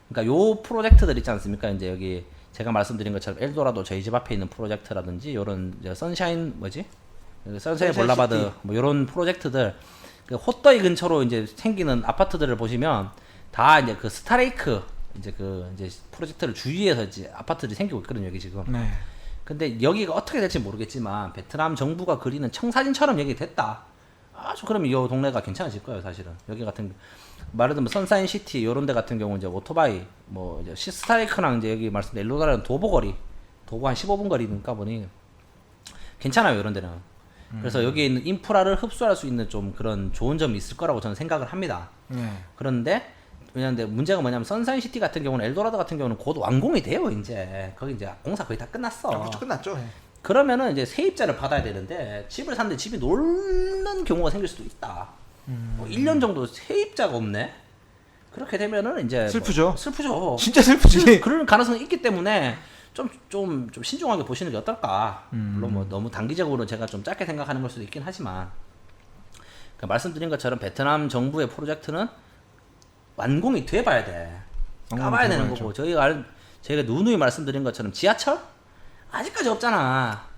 그러니까 요 프로젝트들 있지 않습니까? 이제 여기 제가 말씀드린 것처럼 엘도라도 저희 집 앞에 있는 프로젝트라든지 요런 이제 선샤인 뭐지? 선샤인 볼라바드 시티. 뭐 요런 프로젝트들 그 호떡이 근처로 이제 생기는 아파트들을 보시면 다 이제 그 스타레이크 이제 이제 프로젝트를 주위에서 이제 아파트들이 생기고 있거든요, 여기 지금. 네. 근데 여기가 어떻게 될지 모르겠지만 베트남 정부가 그리는 청사진처럼 여기 됐다. 아주 그러면 이 동네가 괜찮아질 거예요, 사실은. 여기 같은 말을 들면 선사인 시티 요런 데 같은 경우 이제 오토바이 뭐 이제 시스타이크랑 이제 여기 말씀드린 엘로다라는 도보 한 15분 거리니까 보니 괜찮아요, 이런 데는. 그래서 여기에 있는 인프라를 흡수할 수 있는 좀 그런 좋은 점이 있을 거라고 저는 생각을 합니다. 네. 그런데 왜냐면 문제가 뭐냐면 선사인 시티 같은 경우는 엘도라도 같은 경우는 곧 완공이 돼요, 이제. 거기 이제 공사 거의 다 끝났어. 그렇죠, 끝났죠. 네. 그러면은 이제 세입자를 받아야 되는데 집을 샀는데 집이 놀는 경우가 생길 수도 있다. 뭐 1년 정도 세입자가 없네. 그렇게 되면은 이제 슬프죠. 슬프죠. 진짜 슬프지. 그럴 가능성이 있기 때문에 좀 신중하게 보시는 게 어떨까. 물론 뭐 너무 단기적으로 제가 좀 짧게 생각하는 걸 수도 있긴 하지만 그러니까 말씀드린 것처럼 베트남 정부의 프로젝트는 완공이 돼봐야 돼. 까봐야 되는 거고 저희가 누누이 말씀드린 것처럼 지하철 아직까지 없잖아.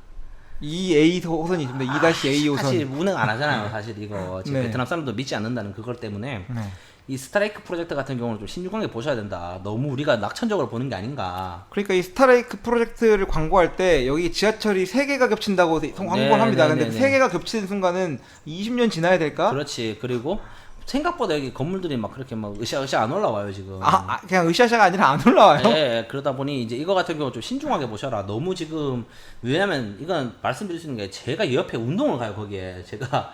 2A 호선이 있습니다. 2-A 호선. 사실 운행 안 하잖아요. 사실 이거 지금 네. 베트남 사람도 믿지 않는다는 그것 때문에 네. 이 스트라이크 프로젝트 같은 경우는 좀 신중하게 보셔야 된다. 너무 우리가 낙천적으로 보는 게 아닌가. 그러니까 이 스타라이크 프로젝트를 광고할 때 여기 지하철이 3개가 겹친다고 광고를 합니다. 근데 3개가 겹치는 순간은 20년 지나야 될까? 그렇지. 그리고 생각보다 여기 건물들이 막 그렇게 막 으쌰으쌰 안 올라와요 지금. 그냥 으쌰으쌰가 아니라 안 올라와요? 네, 그러다 보니 이제 이거 같은 경우 좀 신중하게 보셔라. 너무 지금 왜냐면 이건 말씀드릴 수 있는 게 제가 옆에 운동을 가요 거기에. 제가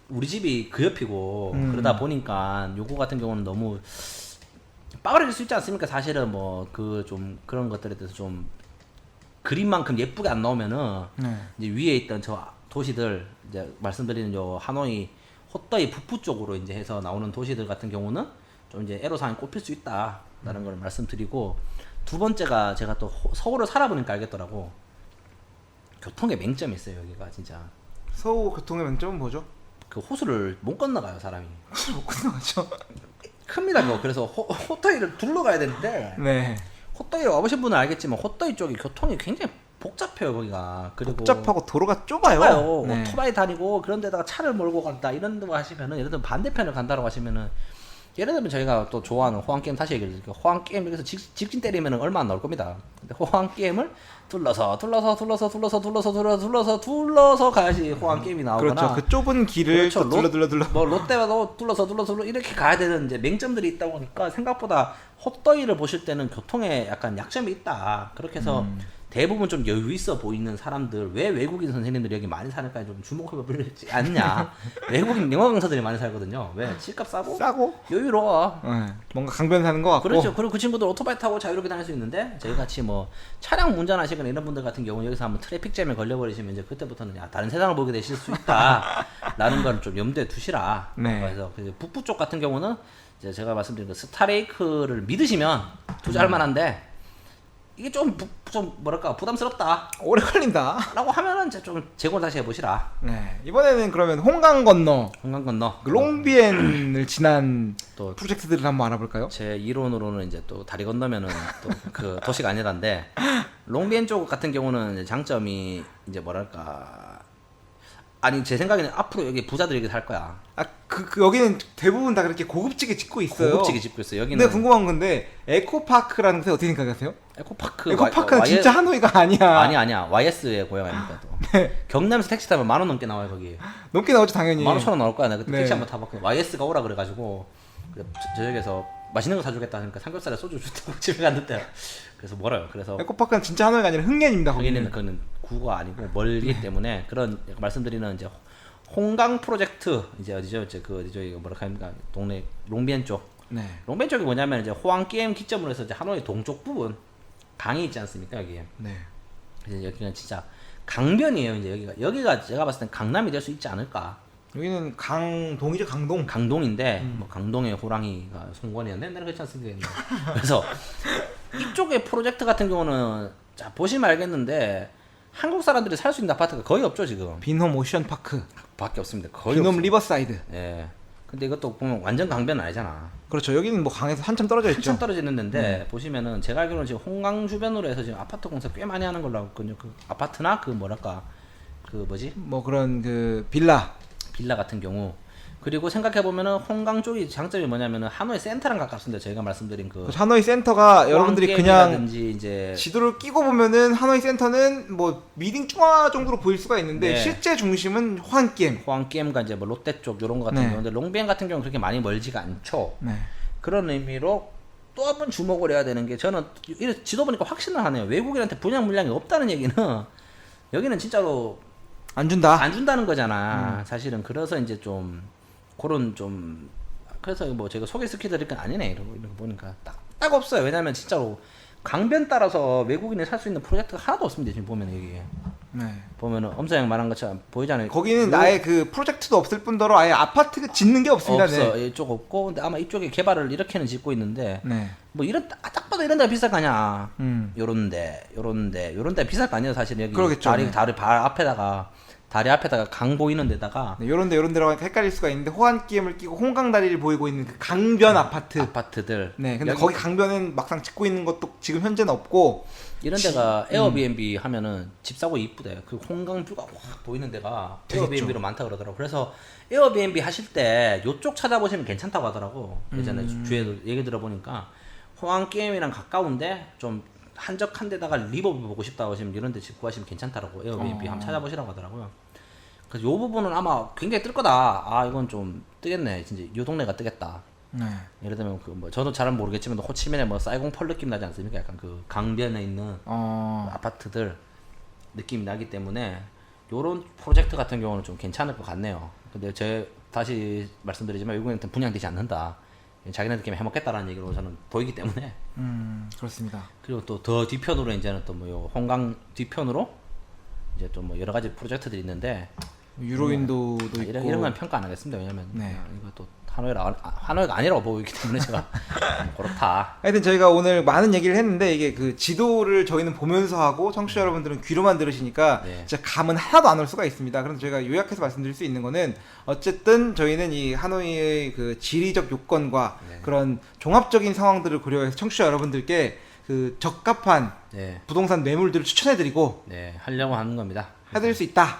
우리 집이 그 옆이고 그러다 보니까 요거 같은 경우는 너무 빠그라질 수 있지 않습니까? 사실은 뭐 그 좀 그런 것들에 대해서 좀 그림만큼 예쁘게 안 나오면은 네. 이제 위에 있던 저 도시들 이제 말씀드리는 요 하노이 호떠이 북부 쪽으로 이제 해서 나오는 도시들 같은 경우는 좀 이제 애로사항이 꼽힐 수 있다라는 걸 말씀드리고 두 번째가 제가 또 서울을 살아보니까 알겠더라고. 교통의 맹점이 있어요 여기가 진짜. 서울 교통의 맹점은 뭐죠? 그 호수를 못 건너가요 사람이. 호수를 못 건너가죠. 큽니다 그거. 그래서 호떠이를 둘러가야 되는데 네. 호떠이 와보신 분은 알겠지만 호떠이 쪽이 교통이 굉장히 복잡해요 거기가. 그리고 복잡하고 도로가 좁아요. 좁아요. 네. 오토바이 다니고 그런 데다가 차를 몰고 간다 이런 데 하시면은 예를 들면 반대편을 간다고 하시면은 예를 들면 저희가 또 좋아하는 호황 게임 다시 얘기를 드릴게요. 호황 게임 여기서 직진 때리면은 얼마 안 나올 겁니다. 근데 호황 게임을 둘러서 가야지 호황 게임이 나오거나. 그렇죠. 그 좁은 길을 그렇죠. 둘러. 뭐 롯데와도 둘러서 이렇게 가야 되는 이제 맹점들이 있다 보니까 생각보다 헛더위를 보실 때는 교통에 약간 약점이 있다. 그렇게 해서 대부분 좀 여유 있어 보이는 사람들, 왜 외국인 선생님들이 여기 많이 사니까 좀 주목해 보지 않냐. 외국인 영어 강사들이 많이 살거든요. 왜? 집값 싸고 여유로워. 네. 뭔가 강변 사는 것 같고. 그렇죠. 그리고 그 친구들 오토바이 타고 자유롭게 다닐 수 있는데 저희 같이 뭐 차량 운전하시거나 이런 분들 같은 경우 여기서 한번 트래픽잼에 걸려버리시면 이제 그때부터는 야 다른 세상을 보게 되실 수 있다라는 걸 좀 염두에 두시라. 네. 그래서 북부 쪽 같은 경우는 이제 제가 말씀드린 그 스타레이크를 믿으시면 투자할 만한데 이게 좀 뭐랄까 부담스럽다 오래 걸린다. 라고 하면은 이제 좀 재고를 다시 해보시라. 네. 이번에는 그러면 홍강 건너, 홍강 건너 그 롱비엔을 지난 또 프로젝트들을 한번 알아볼까요? 제 이론으로는 이제 또 다리 건너면은 또 그 도시가 아니란데 롱비엔 쪽 같은 경우는 이제 장점이 이제 뭐랄까 아니 제 생각에는 앞으로 여기 부자들이 여기 살 거야. 여기는 대부분 다 그렇게 고급지게 짓고 있어요. 고급지게 짓고 있어요. 여기는. 근데 궁금한 건데 에코파크라는 곳에 어떻게 생각하세요? 에코파크는 진짜 하노이가 아니야. 아니야. YS의 고향입니다 또. 경남에서 택시 타면 10,000원 넘게 나와요 거기. 넘게 나오죠 당연히. 15,000원 나올 거야. 내가 그때 네. 택시 한번 타봤거든. YS가 오라 그래가지고 저녁에서 맛있는 거 사주겠다 하니까 삼겹살에 소주 주다고 집에 갔는데 그래서 멀어요. 그래서 에코파크는 진짜 하노이가 아니라 흥년입니다. 거기는 거기는. 그는 구가 아니고 멀기 때문에 그런 말씀드리는 이제 홍강 프로젝트 이제 어디죠? 이제 그 어디죠? 이거 뭐랄까 합니까? 동네 롱비엔 쪽. 네. 롱비엔 쪽이 뭐냐면 이제 호황 게임 기점으로 해서 이제 하노이 동쪽 부분 강이 있지 않습니까 여기에. 네. 이제 여기는 진짜 강변이에요. 이제 여기가 제가 봤을 땐 강남이 될 수 있지 않을까. 여기는 강동이죠 강동. 강동인데 뭐 강동의 호랑이가 송건이었네. 옛날에 그렇지 않습니까? 그래서 이쪽의 프로젝트 같은 경우는 자 보시면 알겠는데 한국 사람들이 살 수 있는 아파트가 거의 없죠 지금. 빈홈 오션파크. 밖에 없습니다. 거의 빈홈 없어요. 리버사이드. 예. 근데 이것도 보면 완전 강변은 아니잖아. 그렇죠. 여기는 뭐 강에서 한참 떨어져 있죠. 한참 떨어지는 데인데 보시면은 제가 알기로는 지금 홍강 주변으로 해서 지금 아파트 공사 꽤 많이 하는 걸로 알고 있거든요. 그 아파트나 그 뭐랄까 그 뭐지? 뭐 그런 그 빌라. 빌라 같은 경우 그리고 생각해보면은 홍강 쪽이 장점이 뭐냐면은 하노이 센터랑 가깝습니다. 저희가 말씀드린 그 하노이 센터가 여러분들이 그냥 호안게임이라든지 이제 지도를 끼고 보면은 하노이 센터는 뭐 미딩 중화 정도로 보일 수가 있는데 네. 실제 중심은 호안게임. 호안게임과 이제 뭐 롯데 쪽 이런 거 같은 네. 경우인데 롱비엔 같은 경우는 그렇게 많이 멀지가 않죠. 네. 그런 의미로 또 한 번 주목을 해야 되는 게 저는 이래 지도 보니까 확신을 하네요. 외국인한테 분양 물량이 없다는 얘기는 여기는 진짜로 안 준다. 안 준다는 거잖아. 사실은 그래서 이제 좀 그런 좀 그래서 뭐 제가 소개시켜드릴 건 아니네 이러고 보니까 딱 없어요. 왜냐면 진짜로 강변 따라서 외국인이 살 수 있는 프로젝트가 하나도 없습니다. 지금 보면 여기 네. 보면은 엄사양 말한 것처럼 보이잖아요. 거기는 아예 그 프로젝트도 없을 뿐더러 아예 아파트 짓는 게 없습니다. 없어. 네. 이쪽 없고 근데 아마 이쪽에 개발을 이렇게는 짓고 있는데 네. 뭐 이런 딱 봐도 이런 데가 비쌀 거 아니야. 음. 요런데 비쌀 거 아니에요. 사실 여기 그러겠죠. 네. 다리 앞에다가 강 보이는 데다가 네, 요런 데로 하니까 헷갈릴 수가 있는데 호안게임을 끼고 홍강다리를 보이고 있는 그 강변 아파트들. 네, 근데 여기 거기 강변은 막상 짓고 있는 것도 지금 현재는 없고 이런 데가 에어비앤비 하면은 집 사고 이쁘대. 그 홍강뷰가 확 보이는 데가 되겠죠. 에어비앤비로 많다 그러더라고. 그래서 에어비앤비 하실 때 요쪽 찾아보시면 괜찮다고 하더라고. 예전에 주에도 얘기 들어보니까 호황게임이랑 가까운데 좀 한적한 데다가 리버브 보고 싶다고 하시면 이런 데 집 구하시면 괜찮다라고 에어비앤비 한번 찾아보시라고 하더라고요. 그래서 요 부분은 아마 굉장히 뜰 거다. 아 이건 좀 뜨겠네. 진짜 요 동네가 뜨겠다. 네. 예를 들면 그 뭐 저도 잘은 모르겠지만 호치민에 뭐 사이공펄 느낌 나지 않습니까? 약간 그 강변에 있는 아파트들 느낌이 나기 때문에 요런 프로젝트 같은 경우는 좀 괜찮을 것 같네요. 근데 제 다시 말씀드리지만 외국인한테 분양되지 않는다. 자기네들끼리 해먹겠다라는 얘기로 저는 보이기 때문에 그렇습니다. 그리고 또 더 뒤편으로 이제는 또 뭐 홍강 뒤편으로 이제 또 뭐 여러 가지 프로젝트들이 있는데 유로윈도도 있고 이런 건 평가 안 하겠습니다. 왜냐면 네. 이거 또 하노이가 아니라고 보고 있기 때문에 제가 그렇다. 하여튼 저희가 오늘 많은 얘기를 했는데 이게 그 지도를 저희는 보면서 하고 청취자 여러분들은 귀로만 들으시니까 네. 진짜 감은 하나도 안 올 수가 있습니다. 그래서 저희가 요약해서 말씀드릴 수 있는 거는 어쨌든 저희는 이 하노이의 그 지리적 요건과 네. 그런 종합적인 상황들을 고려해서 청취자 여러분들께 그 적합한 네, 부동산 매물들을 추천해드리고 네 하려고 하는 겁니다. 해드릴 수 있다.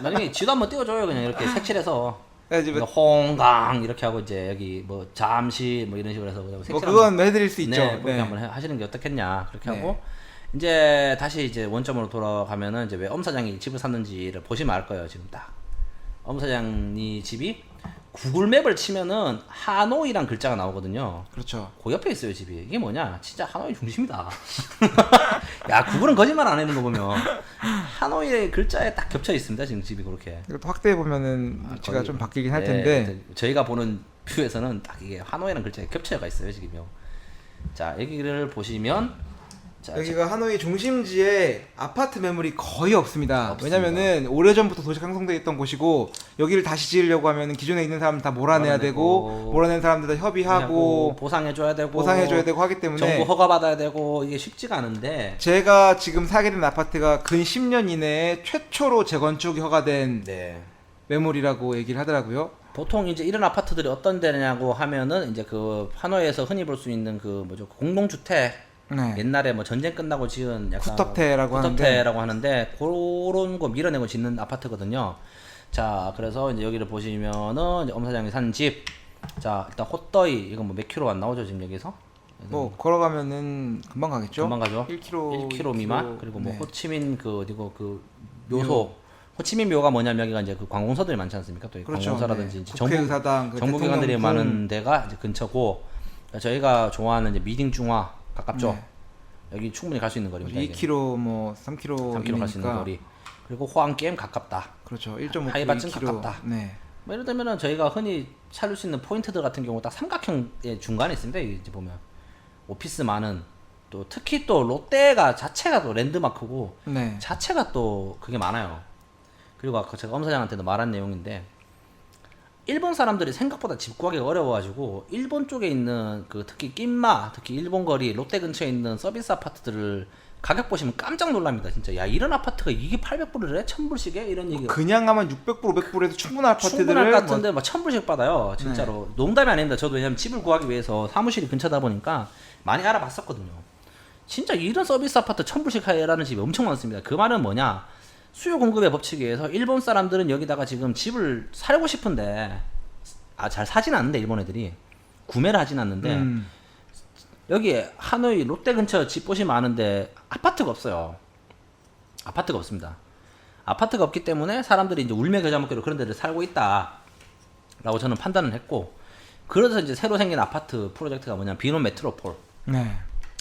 나중에 지도 한번 띄워줘요. 그냥 이렇게 색칠해서 그래서 이제 홍강 이렇게 하고 이제 여기 뭐 잠시 뭐 이런 식으로 해서 그냥 뭐 색칠 그건 해드릴 수 있죠. 네, 그렇게 한번 하시는 게 어떻겠냐 그렇게 네. 하고 이제 다시 이제 원점으로 돌아가면은 이제 왜 엄 사장이 집을 샀는지를 보시면 알 거예요. 지금 딱 엄 사장이 집이 구글맵을 치면은 하노이란 글자가 나오거든요. 그렇죠. 그 옆에 있어요 집이. 이게 뭐냐? 진짜 하노이 중심이다. 야 구글은 거짓말 안 하는 거 보면 하노이의 글자에 딱 겹쳐 있습니다. 지금 집이 그렇게. 이것도 확대해 보면은 위치가 거의- 좀 바뀌긴 할 네, 텐데 저희가 보는 뷰에서는 딱 이게 하노이라는 글자에 겹쳐가 있어요 지금요. 자 여기를 보시면 자, 여기가 하노이 중심지에 아파트 매물이 거의 없습니다. 없습니다. 왜냐면은 오래전부터 도시가 형성되어 있던 곳이고 여기를 다시 지으려고 하면은 기존에 있는 사람 다 몰아내야 되고 몰아내고, 몰아낸 사람들 다 협의하고 보상해줘야 되고 보상해줘야 되고 하기 때문에 정부 허가 받아야 되고 이게 쉽지가 않은데 제가 지금 사게 된 아파트가 근 10년 이내에 최초로 재건축이 허가된 네. 매물이라고 얘기를 하더라고요. 보통 이제 이런 아파트들이 어떤 데냐고 하면은 이제 그 하노이에서 흔히 볼 수 있는 그 뭐죠 공동주택 네. 옛날에 뭐 전쟁 끝나고 지은 약간 쿠터테라고 쿠터테라고 하는데 그런 거 밀어내고 짓는 아파트거든요. 자 그래서 이제 여기를 보시면은 이제 엄 사장이 산 집. 자 일단 호떠이 이거 뭐 몇 킬로 안 나오죠 지금 여기서? 뭐 걸어가면은 금방 가겠죠? 금방 가죠. 1km 1km 미만. 그리고 뭐 네. 호치민 그 어디고 그 묘소. 호치민 묘가 뭐냐면 여기가 이제 그 관공서들이 많지 않습니까? 또 그렇죠. 관공서라든지 네. 이제 국회의사당, 그 정부기관들이 대통령궁. 많은 데가 이제 근처고 저희가 좋아하는 이제 미딩 중화 가깝죠. 네. 여기 충분히 갈 수 있는 거리입니다. 이게. 2km 뭐 3km 3km 갈 수 있는 거리. 그리고 호황게임 가깝다. 그렇죠. 1.5km 하이바쯤 가깝다. 네. 뭐 예를 들면은 저희가 흔히 찾을 수 있는 포인트들 같은 경우 딱 삼각형의 중간에 있습니다. 이제 보면 오피스 많은 또 특히 또 롯데가 자체가 또 랜드마크고 네. 자체가 또 그게 많아요. 그리고 아까 제가 엄 사장한테도 말한 내용인데 일본 사람들이 생각보다 집 구하기가 어려워가지고 일본 쪽에 있는 그 특히 낀마 특히 일본 거리 롯데 근처에 있는 서비스 아파트들을 가격 보시면 깜짝 놀랍니다. 진짜 야 이런 아파트가 이게 800불을 해? 1000불씩에? 이런 얘기가 그냥 하면 600불, 500불에도 충분한 아파트들을 충분할 것 뭐- 같은데 막 1000불씩 받아요. 진짜로. 농담이 아닙니다. 저도 왜냐면 집을 구하기 위해서 사무실이 근처다 보니까 많이 알아봤었거든요. 진짜 이런 서비스 아파트 1000불씩 하라는 집이 엄청 많습니다. 그 말은 뭐냐? 수요 공급의 법칙에 의해서 일본 사람들은 여기다가 지금 집을 살고 싶은데 잘 사진 않는데 일본 애들이 구매를 하진 않는데 여기에 하노이 롯데 근처 집 보시면 아는데 아파트가 없어요. 아파트가 없습니다. 아파트가 없기 때문에 사람들이 이제 울며 겨자 먹기로 그런 데를 살고 있다라고 저는 판단을 했고, 그래서 이제 새로 생긴 아파트 프로젝트가 뭐냐면 비놈 메트로폴. 네.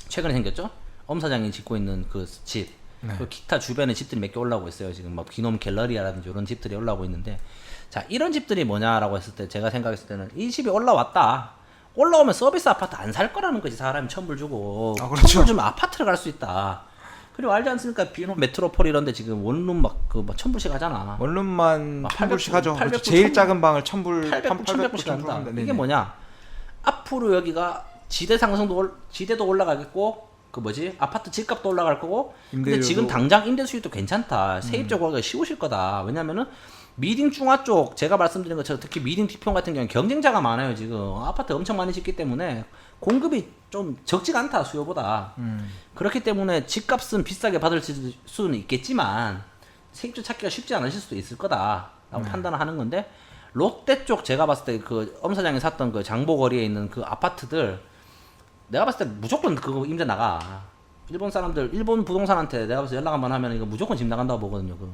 최근에 생겼죠? 엄 사장이 짓고 있는 그 집. 네. 그 기타 주변에 집들이 몇 개 올라오고 있어요. 지금 막 비놈 갤러리아라든지 이런 집들이 올라오고 있는데, 자, 이런 집들이 뭐냐라고 했을 때 제가 생각했을 때는 이 집이 올라왔다. 올라오면 서비스 아파트 안 살 거라는 거지. 사람이 천불 주고. 아, 그렇죠. 천불 주면 아파트를 갈 수 있다. 그리고 알지 않습니까? 비놈 메트로폴 이런데 지금 원룸 막 천불씩 하잖아. 원룸만 1,000불씩 하죠. 800불, 그렇죠. 제일 1000불, 작은 방을 1,000불, 800불, 1100불씩 한다. 합니다. 이게 뭐냐? 앞으로 여기가 지대 상승도 지대도 올라가겠고, 그 뭐지? 아파트 집값도 올라갈 거고. 근데 임대료도- 지금 당장 임대 수익도 괜찮다. 세입자고 하기가 쉬우실 거다. 왜냐면은 미딩 중화 쪽 제가 말씀드린 것처럼 특히 미딩 뒤편 같은 경우는 경쟁자가 많아요. 지금 아파트 엄청 많이 짓기 때문에 공급이 좀 적지가 않다, 수요보다. 그렇기 때문에 집값은 비싸게 받을 수는 있겠지만 세입자 찾기가 쉽지 않으실 수도 있을 거다라고 판단을 하는 건데, 롯데 쪽 제가 봤을 때 그 엄 사장이 샀던 그 장보거리에 있는 그 아파트들 내가 봤을 때 무조건 그거 임대 나가. 일본 사람들, 일본 부동산한테 내가 봤을 때 연락 한번 하면 이거 무조건 집 나간다고 보거든요. 그.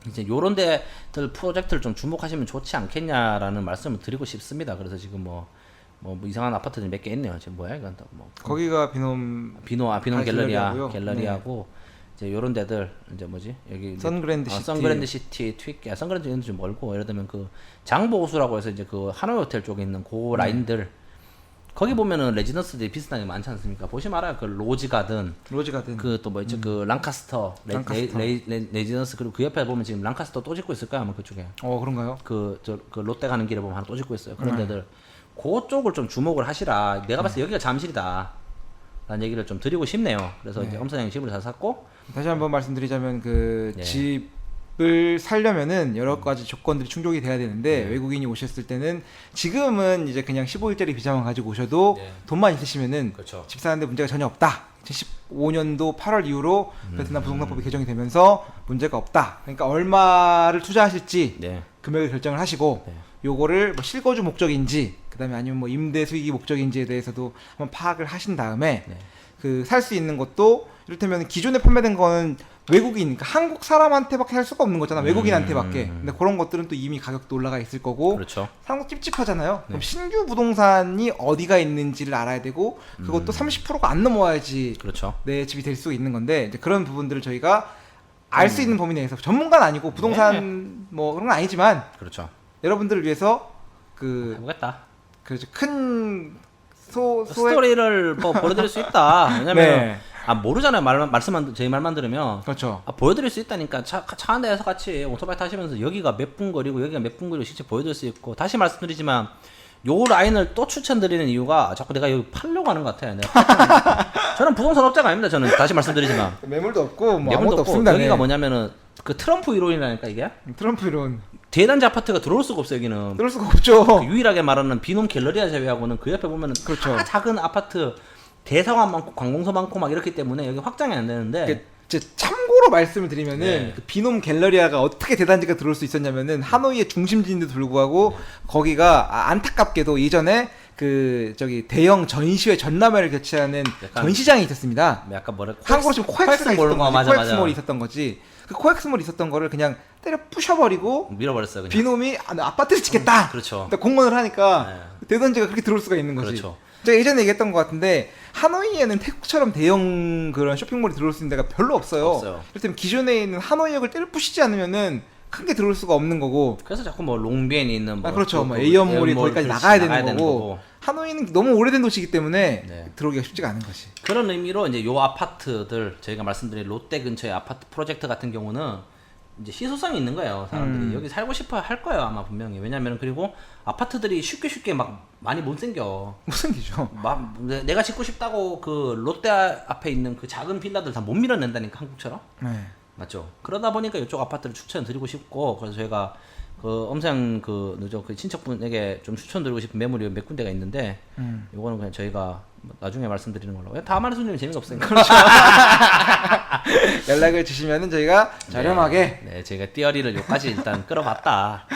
이제 요런 데들 프로젝트를 좀 주목하시면 좋지 않겠냐라는 말씀을 드리고 싶습니다. 그래서 지금 뭐 이상한 아파트들 몇 개 있네요. 지금 뭐야 이건 또 뭐 거기가 비놈 비노 갤러리아고요. 갤러리하고 이제 요런 데들 이제 뭐지 여기 선그랜드 시티. 선그랜드 시티 트윅 선그랜드는 좀 멀고, 예를 들면 그 장보호수라고 해서 이제 그 하노이 호텔 쪽에 있는 그 라인들 거기 보면은 레지던스들이 비슷한 게 많지 않습니까? 보시면 알아요. 그 로즈 가든, 로즈 가든. 그 또 뭐 있죠? 그 랑카스터, 랑카스터. 레지던스, 그리고 그 옆에 보면 지금 랑카스터 또 짓고 있을 거야 아마 그쪽에. 그런가요? 그 롯데 가는 길에 보면 하나 또 짓고 있어요. 그런 데들 그쪽을 좀 주목을 하시라. 내가 봤을 때 여기가 잠실이다 라는 얘기를 좀 드리고 싶네요. 그래서 이제 엄 사장님 집을 잘 샀고, 다시 한번 말씀드리자면 그 네. 집을 살려면은 여러 가지 조건들이 충족이 돼야 되는데, 네. 외국인이 오셨을 때는 지금은 이제 그냥 15일짜리 비자만 가지고 오셔도 네. 돈만 있으시면은 그렇죠. 집 사는데 문제가 전혀 없다. 2015년도 8월 이후로 베트남 부동산법이 개정이 되면서 문제가 없다. 그러니까 얼마를 투자하실지 네. 금액을 결정을 하시고, 네. 요거를 뭐 실거주 목적인지 그다음에 아니면 뭐 임대 수익이 목적인지에 대해서도 한번 파악을 하신 다음에 네. 그 살 수 있는 것도 이를테면 기존에 판매된 거는 외국인, 그러니까 한국 사람한테밖에 살 수가 없는 거잖아. 외국인한테밖에. 근데 그런 것들은 또 이미 가격도 올라가 있을 거고, 그렇죠. 상당히 찝찝하잖아요. 그럼 네. 신규 부동산이 어디가 있는지를 알아야 되고, 그것도 30%가 안 넘어야지 그렇죠. 내 집이 될 수 있는 건데, 이제 그런 부분들을 저희가 알 수 있는 범위 내에서, 전문가는 아니고 부동산 뭐 그런 건 아니지만 그렇죠. 여러분들을 위해서 그 해보겠다. 그렇죠. 큰 스토리를 뭐 보여드릴 수 있다. 왜냐면 네. 모르잖아요. 제 말만 들으면 그렇죠. 보여드릴 수 있다니까. 차 한 대에서 같이 오토바이 타시면서 여기가 몇 분 거리고 여기가 몇 분 거리고 실제 보여드릴 수 있고, 다시 말씀드리지만 요 라인을 또 추천드리는 이유가 자꾸 내가 여기 팔려고 하는 것 같아요. 저는 부동산 업자가 아닙니다. 저는 다시 말씀드리지만 매물도 없고 뭐 매물도 아무것도 없고, 없습니다. 여기가 네. 뭐냐면은 그 트럼프 이론이라니까. 이게 트럼프 이론 대단지 아파트가 들어올 수가 없어요. 여기는 들을 수가 없죠. 그 유일하게 말하는 비놈 갤러리아 제외하고는 그 옆에 보면은 그렇죠. 다 작은 아파트, 대상화 많고 관공서 많고 막 이렇기 때문에 여기 확장이 안 되는데. 이게 이제 참고로 말씀을 드리면은 네. 그 비놈 갤러리아가 어떻게 대단지가 들어올 수 있었냐면은 하노이의 중심지인데도 불구하고 거기가 안타깝게도 예전에 그 저기 대형 전시회 전람회를 개최하는 약간 전시장이 있었습니다. 약간 뭐라 한국으로 치면 코엑스가 있었던 거지. 맞아, 코엑스몰이 있었던 거지. 그 코엑스몰이 있었던 거를 그냥 때려 부셔버리고 밀어버렸어요. 그냥. 비놈이 아파트를 짓겠다. 그렇죠. 그러니까 공헌을 하니까 대단지가 그렇게 들어올 수가 있는 거지. 그렇죠. 제가 예전에 얘기했던 것 같은데 하노이에는 태국처럼 대형 그런 쇼핑몰이 들어올 수 있는 데가 별로 없어요. 없어요. 그렇다면 기존에 있는 하노이역을 때려 부시지 않으면은 큰 게 들어올 수가 없는 거고. 그래서 자꾸 뭐 롱비엔이 있는 뭐 그렇죠. 그 뭐 에이언몰이 거기까지 그렇지, 나가야 되는 거고. 하노이는 너무 오래된 도시이기 때문에 네. 들어오기가 쉽지가 않은 것이. 그런 의미로 이제 요 아파트들, 저희가 말씀드린 롯데 근처의 아파트 프로젝트 같은 경우는 이제 희소성이 있는 거예요. 사람들이 여기 살고 싶어 할 거예요 아마 분명히. 왜냐면 그리고 아파트들이 쉽게 막 많이 못 생겨. 무슨 기죠? 막 내가 짓고 싶다고 그 롯데 앞에 있는 그 작은 빌라들 다 못 밀어낸다니까, 한국처럼. 네. 맞죠. 그러다 보니까 이쪽 아파트를 추천드리고 싶고 그래서 저희가 그 엄상 그 친척분에게 좀 추천드리고 싶은 매물이 몇 군데가 있는데 이거는 그냥 저희가 나중에 말씀드리는 걸로. 다 말씀드리면 재미가 없으니까. 그렇죠. 연락을 주시면은 저희가 저렴하게 네, 저희가 띠어리를 여기까지 일단 끌어봤다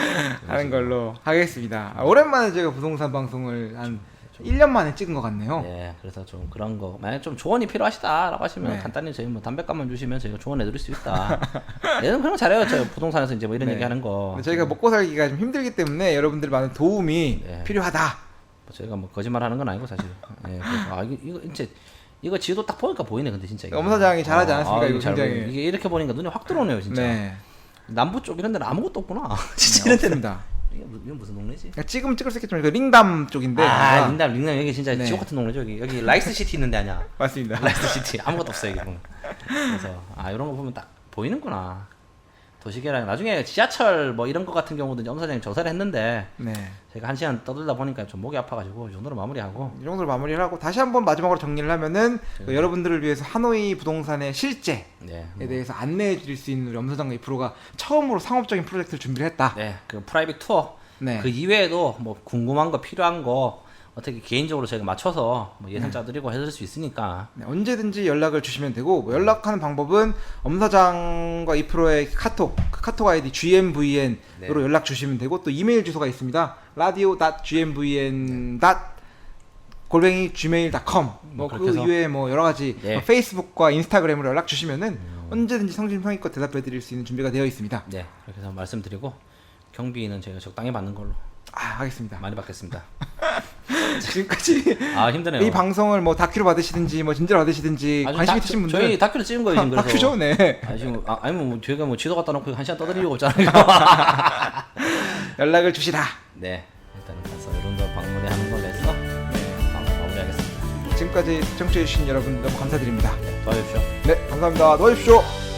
하는 걸로 하겠습니다. 오랜만에 제가 부동산 방송을 한 1년 만에 찍은 것 같네요. 네, 그래서 좀 그런 거 만약 좀 조언이 필요하시다라고 하시면 네. 간단히 저희 뭐 담배값만 주시면 저희가 조언해드릴 수 있다. 얘는 그런 거 잘해요. 저 부동산에서 이제 뭐 이런 네. 얘기하는 거. 저희가 먹고 살기가 좀 힘들기 때문에 여러분들 많은 도움이 네. 필요하다. 저희가 뭐 거짓말하는 건 아니고 사실. 네, 그래서 이거 이제 이거 지도 딱 보니까 보이네. 근데 진짜 이거. 엄 사장이 잘하지 않았습니까? 이거 잘 굉장히. 보이네. 이게 이렇게 보니까 눈에 확 들어오네요, 진짜. 네. 남부 쪽 이런 데는 아무것도 없구나. 진짜 이런 데는. 없습니다. 이게 무슨 동네지? 그러니까 찍으면 찍을 수 있겠지만 이거 링담 쪽인데. 아마- 링남 여기 진짜 네. 지옥 같은 동네죠. 여기 라이스 시티 있는데 아니야. 맞습니다. 라이스 시티 아무것도 없어요 여기 보면. 그래서 이런 거 보면 딱 보이는구나. 도시계랑 나중에 지하철 뭐 이런 거 같은 경우도 이제 엄 사장님 조사를 했는데 네. 제가 1시간 떠들다 보니까 좀 목이 아파가지고 이 정도로 마무리하고. 이 정도로 마무리를 하고 다시 한번 마지막으로 정리를 하면은 그 여러분들을 위해서 하노이 부동산의 실제에 네. 대해서 안내해 드릴 수 있는 우리 엄사장과 이프로가 처음으로 상업적인 프로젝트를 준비를 했다. 네. 그 프라이빗 투어. 네. 그 이외에도 뭐 궁금한 거 필요한 거 어떻게 개인적으로 저희가 맞춰서 뭐 예산 짜드리고 해줄 수 있으니까. 네, 언제든지 연락을 주시면 되고 뭐 연락하는 방법은 엄사장과 이프로의 카톡, 그 카톡 아이디 GMVN으로 네. 연락 주시면 되고 또 이메일 주소가 있습니다. radio.gmvn.gmail.com 뭐 그 그렇게 해서- 이외에 뭐 여러 가지 네. 뭐 페이스북과 인스타그램으로 연락 주시면은 언제든지 성심성의껏 대답해 드릴 수 있는 준비가 되어 있습니다. 네. 그렇게 해서 말씀드리고 경비는 저희가 적당히 받는 걸로 하겠습니다. 많이 받겠습니다. 지금까지 힘드네요. 이 방송을 뭐 다큐로 받으시든지 뭐 진짜로 받으시든지 아주 관심 있으신 분들 저희 다큐를 찍은 거예요 지금. 그래서. 다큐죠, 네. 지금 아니면 뭐 저희가 뭐 지도 갖다 놓고 1시간 떠들 이유가 없잖아요. 연락을 주시라. 네, 일단은 가서 이런 거 방문하는 걸로 해서 방송 마무리하겠습니다. 지금까지 시청해주신 여러분 너무 감사드립니다. 도와주십시오. 네, 감사합니다. 도와주십시오.